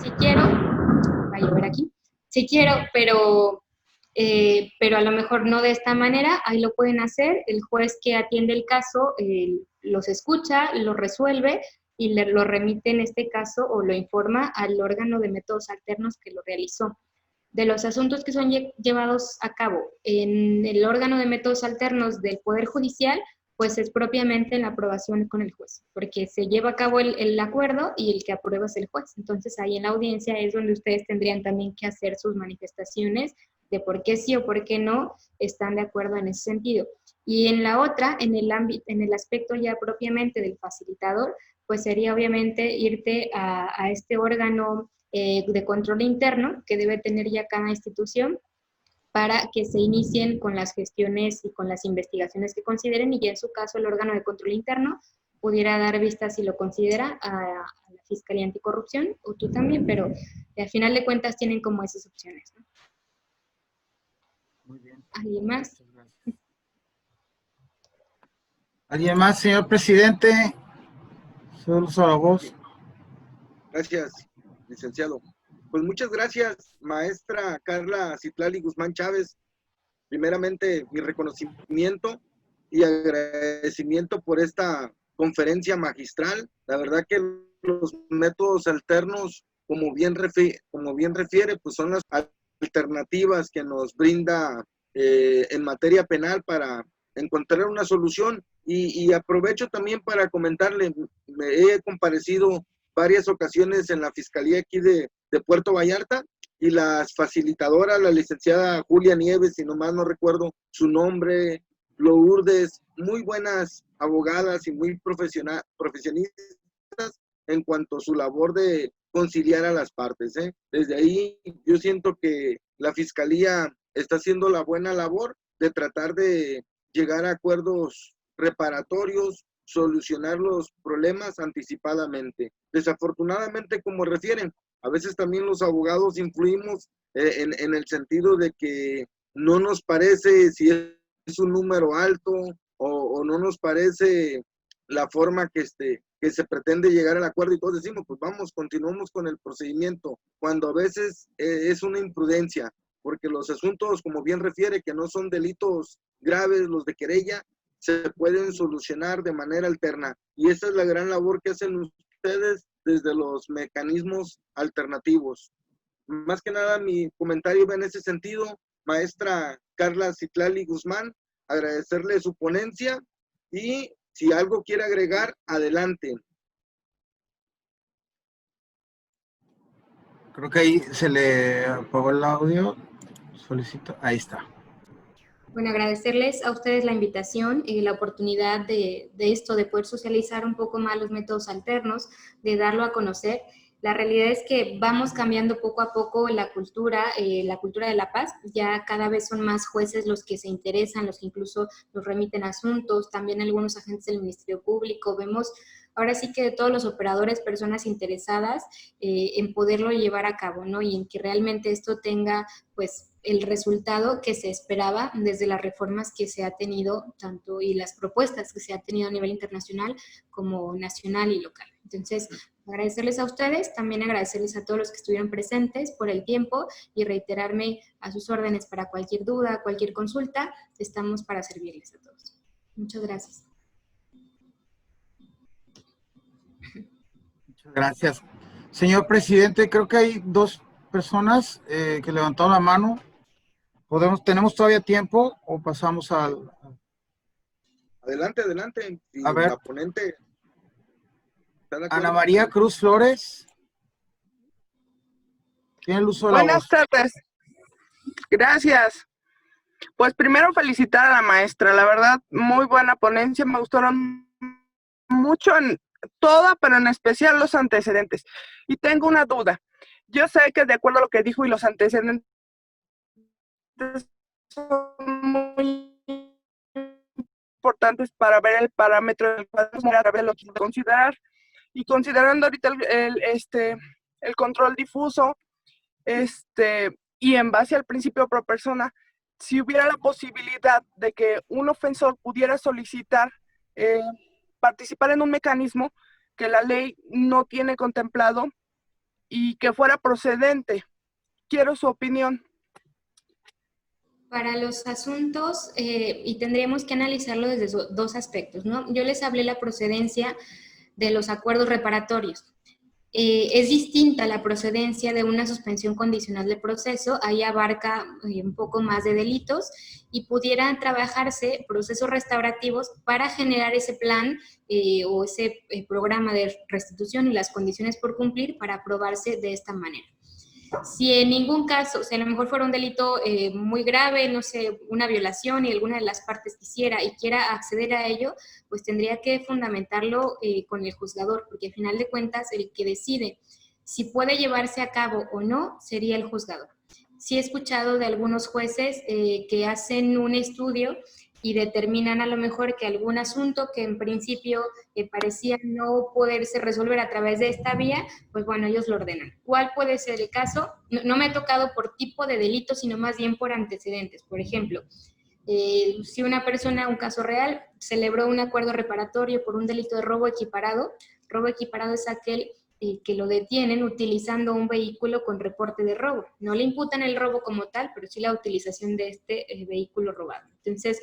si quiero, va a llover aquí, si quiero, pero a lo mejor no de esta manera, ahí lo pueden hacer, el juez que atiende el caso los escucha, lo resuelve y lo remite en este caso o lo informa al órgano de métodos alternos que lo realizó. De los asuntos que son llevados a cabo en el órgano de métodos alternos del Poder Judicial, pues es propiamente la aprobación con el juez, porque se lleva a cabo el acuerdo y el que aprueba es el juez. Entonces ahí en la audiencia es donde ustedes tendrían también que hacer sus manifestaciones de por qué sí o por qué no están de acuerdo en ese sentido. Y en la otra, en el aspecto ya propiamente del facilitador, pues sería obviamente irte a este órgano de control interno que debe tener ya cada institución para que se inicien con las gestiones y con las investigaciones que consideren, y ya en su caso el órgano de control interno pudiera dar vista, si lo considera, a la Fiscalía Anticorrupción, o tú también, pero al final de cuentas tienen como esas opciones, ¿no? Muy bien. ¿Alguien más? ¿Alguien más, señor presidente? Solo a la voz. Gracias, licenciado. Pues muchas gracias, maestra Carla Citlali Guzmán Chávez. Primeramente, mi reconocimiento y agradecimiento por esta conferencia magistral. La verdad que los métodos alternos, como bien refiere, pues son las alternativas que nos brinda en materia penal para encontrar una solución. Y aprovecho también para comentarle, me he comparecido varias ocasiones en la Fiscalía aquí de Puerto Vallarta, y las facilitadoras, la licenciada Julia Nieves, si nomás no recuerdo su nombre, Lourdes, muy buenas abogadas y muy profesionistas en cuanto a su labor de conciliar a las partes. Desde ahí yo siento que la Fiscalía está haciendo la buena labor de tratar de llegar a acuerdos reparatorios, solucionar los problemas anticipadamente. Desafortunadamente, como refieren, a veces también los abogados influimos en el sentido de que no nos parece si es un número alto o no nos parece la forma que se pretende llegar al acuerdo, y todos decimos, pues vamos, continuamos con el procedimiento, cuando a veces es una imprudencia, porque los asuntos, como bien refiere, que no son delitos graves, los de querella, se pueden solucionar de manera alterna. Y esa es la gran labor que hacen ustedes desde los mecanismos alternativos. Más que nada, mi comentario va en ese sentido. Maestra Carla Citlali Guzmán, agradecerle su ponencia y si algo quiere agregar, adelante. Creo que ahí se le apagó el audio. Solicito. Ahí está. Bueno, agradecerles a ustedes la invitación y la oportunidad de esto, de poder socializar un poco más los métodos alternos, de darlo a conocer. La realidad es que vamos cambiando poco a poco la cultura de la paz. Ya cada vez son más jueces los que se interesan, los que incluso nos remiten asuntos, también algunos agentes del Ministerio Público. Vemos ahora sí que de todos los operadores, personas interesadas en poderlo llevar a cabo, ¿no? Y en que realmente esto tenga, pues, el resultado que se esperaba desde las reformas que se ha tenido tanto y las propuestas que se ha tenido a nivel internacional como nacional y local. Entonces, agradecerles a ustedes, también agradecerles a todos los que estuvieron presentes por el tiempo y reiterarme a sus órdenes para cualquier duda, cualquier consulta. Estamos para servirles a todos. Muchas gracias. Muchas gracias. Señor presidente, creo que hay dos personas que levantaron la mano. ¿Tenemos todavía tiempo o pasamos al... Adelante, adelante. Si A ver. la ponente está de acuerdo. Ana María Cruz Flores. Tiene el uso de la voz. Buenas tardes. Gracias. Pues primero felicitar a la maestra. La verdad, muy buena ponencia. Me gustaron mucho en toda, pero en especial los antecedentes. Y tengo una duda. Yo sé que de acuerdo a lo que dijo y los antecedentes son muy importantes para ver el parámetro del cual lo que considerar. Y considerando ahorita el control difuso, y en base al principio pro persona, si hubiera la posibilidad de que un ofensor pudiera solicitar participar en un mecanismo que la ley no tiene contemplado y que fuera procedente. Quiero su opinión. Para los asuntos, y tendríamos que analizarlo desde dos aspectos, ¿no? Yo les hablé la procedencia de los acuerdos reparatorios. Es distinta la procedencia de una suspensión condicional del proceso, ahí abarca un poco más de delitos y pudieran trabajarse procesos restaurativos para generar ese plan o ese programa de restitución y las condiciones por cumplir para aprobarse de esta manera. Si en ningún caso, o sea, a lo mejor fuera un delito muy grave, no sé, una violación y alguna de las partes quisiera y quiera acceder a ello, pues tendría que fundamentarlo con el juzgador, porque al final de cuentas el que decide si puede llevarse a cabo o no sería el juzgador. Sí he escuchado de algunos jueces que hacen un estudio y determinan a lo mejor que algún asunto que en principio parecía no poderse resolver a través de esta vía, pues bueno, ellos lo ordenan. ¿Cuál puede ser el caso? No me ha tocado por tipo de delito, sino más bien por antecedentes. Por ejemplo, si una persona, un caso real, celebró un acuerdo reparatorio por un delito de robo equiparado es aquel que lo detienen utilizando un vehículo con reporte de robo. No le imputan el robo como tal, pero sí la utilización de este vehículo robado. Entonces,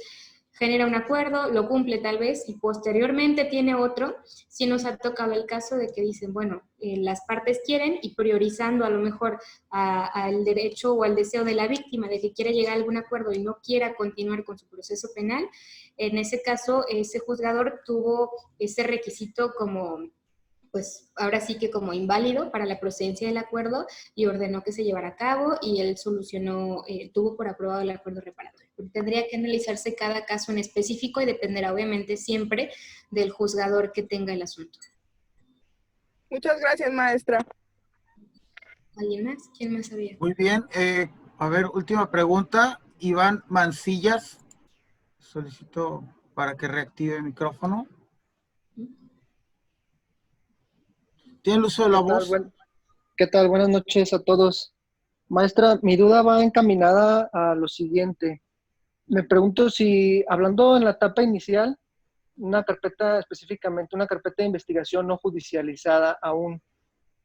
genera un acuerdo, lo cumple tal vez, y posteriormente tiene otro. Si nos ha tocado el caso de que dicen, bueno, las partes quieren, y priorizando a lo mejor al derecho o al deseo de la víctima de que quiera llegar a algún acuerdo y no quiera continuar con su proceso penal, en ese caso, ese juzgador tuvo ese requisito como, pues ahora sí que como inválido para la procedencia del acuerdo y ordenó que se llevara a cabo y él solucionó, tuvo por aprobado el acuerdo reparatorio. Tendría que analizarse cada caso en específico y dependerá obviamente siempre del juzgador que tenga el asunto. Muchas gracias, maestra. ¿Alguien más? ¿Quién más sabía? Muy bien. A ver, última pregunta. Iván Mancillas. Solicito para que reactive el micrófono. ¿Tiene el uso de la voz? ¿Qué tal? Buenas noches a todos. Maestra, mi duda va encaminada a lo siguiente. Me pregunto si, hablando en la etapa inicial, una carpeta específicamente, una carpeta de investigación no judicializada aún,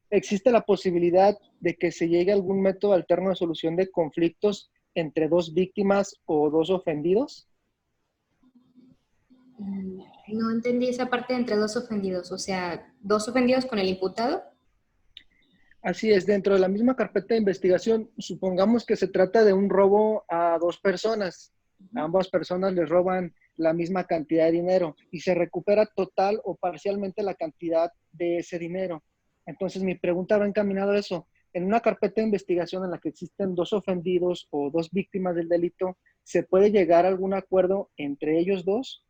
¿existe la posibilidad de que se llegue a algún método alterno de solución de conflictos entre dos víctimas o dos ofendidos? No entendí esa parte de entre dos ofendidos, o sea, ¿dos ofendidos con el imputado? Así es, dentro de la misma carpeta de investigación, supongamos que se trata de un robo a dos personas. A ambas personas les roban la misma cantidad de dinero y se recupera total o parcialmente la cantidad de ese dinero. Entonces, mi pregunta va encaminada a eso. En una carpeta de investigación en la que existen dos ofendidos o dos víctimas del delito, ¿se puede llegar a algún acuerdo entre ellos dos?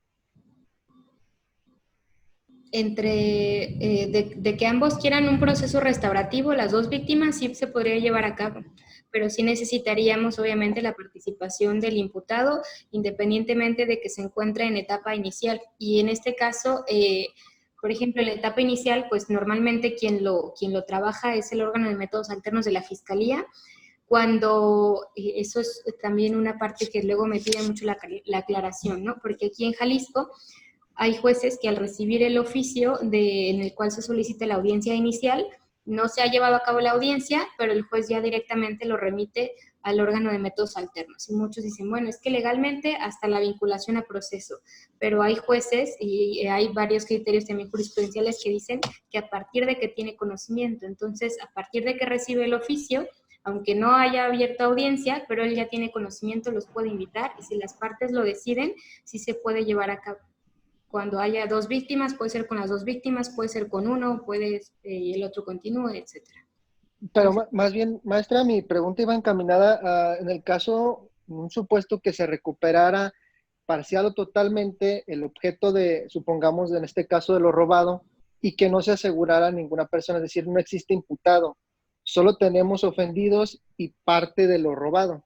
De que ambos quieran un proceso restaurativo, las dos víctimas sí se podría llevar a cabo, pero sí necesitaríamos obviamente la participación del imputado, independientemente de que se encuentre en etapa inicial. Y en este caso, por ejemplo, en la etapa inicial, pues normalmente quien lo trabaja es el órgano de métodos alternos de la Fiscalía, cuando eso es también una parte que luego me pide mucho la aclaración, ¿no? Porque aquí en Jalisco hay jueces que al recibir el oficio en el cual se solicita la audiencia inicial, no se ha llevado a cabo la audiencia, pero el juez ya directamente lo remite al órgano de métodos alternos. Y muchos dicen, bueno, es que legalmente hasta la vinculación a proceso, pero hay jueces y hay varios criterios también jurisprudenciales que dicen que a partir de que tiene conocimiento, entonces a partir de que recibe el oficio, aunque no haya abierto audiencia, pero él ya tiene conocimiento, los puede invitar, y si las partes lo deciden, sí se puede llevar a cabo. Cuando haya 2 víctimas, puede ser con las 2 víctimas, puede ser con uno, puede el otro continúe, etc. Pero más bien, maestra, mi pregunta iba encaminada a, en el caso, un supuesto que se recuperara parcial o totalmente el objeto de, supongamos, en este caso de lo robado, y que no se asegurara a ninguna persona, es decir, no existe imputado, solo tenemos ofendidos y parte de lo robado.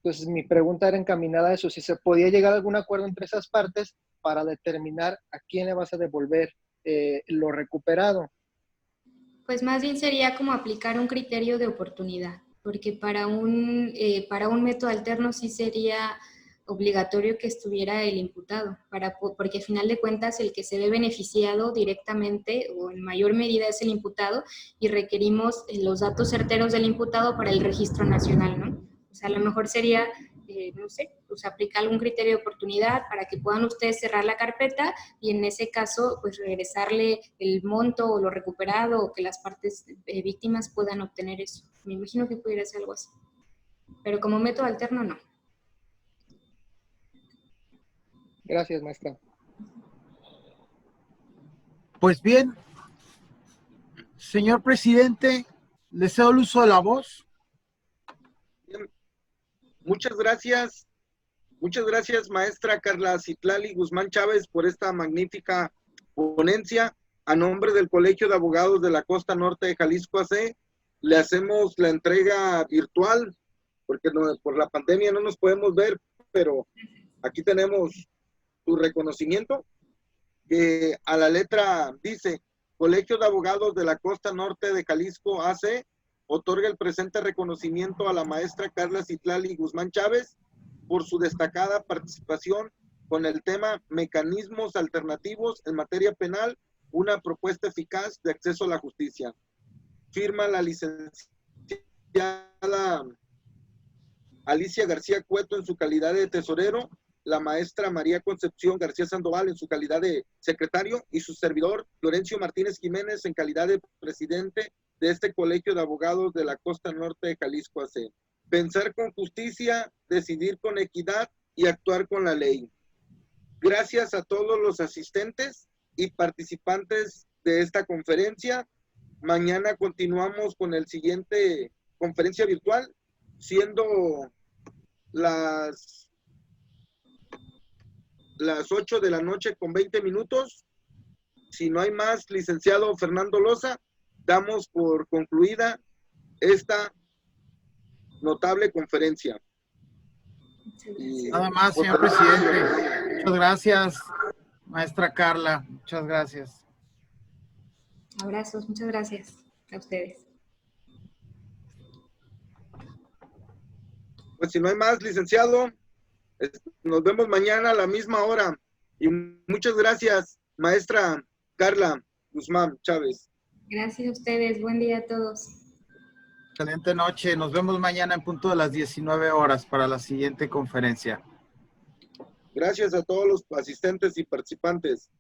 Entonces, mi pregunta era encaminada a eso, si se podía llegar a algún acuerdo entre esas partes para determinar a quién le vas a devolver lo recuperado. Pues más bien sería como aplicar un criterio de oportunidad, porque para un método alterno sí sería obligatorio que estuviera el imputado, porque al final de cuentas el que se ve beneficiado directamente o en mayor medida es el imputado, y requerimos los datos certeros del imputado para el registro nacional, ¿no? O sea, a lo mejor sería, no sé, pues aplicar algún criterio de oportunidad para que puedan ustedes cerrar la carpeta y en ese caso, pues regresarle el monto o lo recuperado, o que las partes víctimas puedan obtener eso. Me imagino que pudiera ser algo así. Pero como método alterno, no. Gracias, maestra. Pues bien, señor presidente, le cedo el uso de la voz. Bien. Muchas gracias, maestra Carla Citlali Guzmán Chávez, por esta magnífica ponencia. A nombre del Colegio de Abogados de la Costa Norte de Jalisco AC, le hacemos la entrega virtual, porque por la pandemia no nos podemos ver, pero aquí tenemos su reconocimiento, que a la letra dice: Colegio de Abogados de la Costa Norte de Jalisco AC otorga el presente reconocimiento a la maestra Carla Citlali Guzmán Chávez por su destacada participación con el tema Mecanismos Alternativos en Materia Penal, una propuesta eficaz de acceso a la justicia. Firma la licenciada Alicia García Cueto en su calidad de tesorero, la maestra María Concepción García Sandoval en su calidad de secretario, y su servidor Florencio Martínez Jiménez en calidad de presidente de este Colegio de Abogados de la Costa Norte de Jalisco AC. Pensar con justicia, decidir con equidad y actuar con la ley. Gracias a todos los asistentes y participantes de esta conferencia. Mañana continuamos con el siguiente conferencia virtual, siendo las 8 de la noche con 20 minutos. Si no hay más, licenciado Fernando Loza, damos por concluida esta notable conferencia. Nada más, señor presidente. Muchas gracias, maestra Carla. Muchas gracias. Abrazos, muchas gracias a ustedes. Pues si no hay más, licenciado, nos vemos mañana a la misma hora. Y muchas gracias, maestra Carla Guzmán Chávez. Gracias a ustedes. Buen día a todos. Excelente noche. Nos vemos mañana en punto de las 19 horas para la siguiente conferencia. Gracias a todos los asistentes y participantes.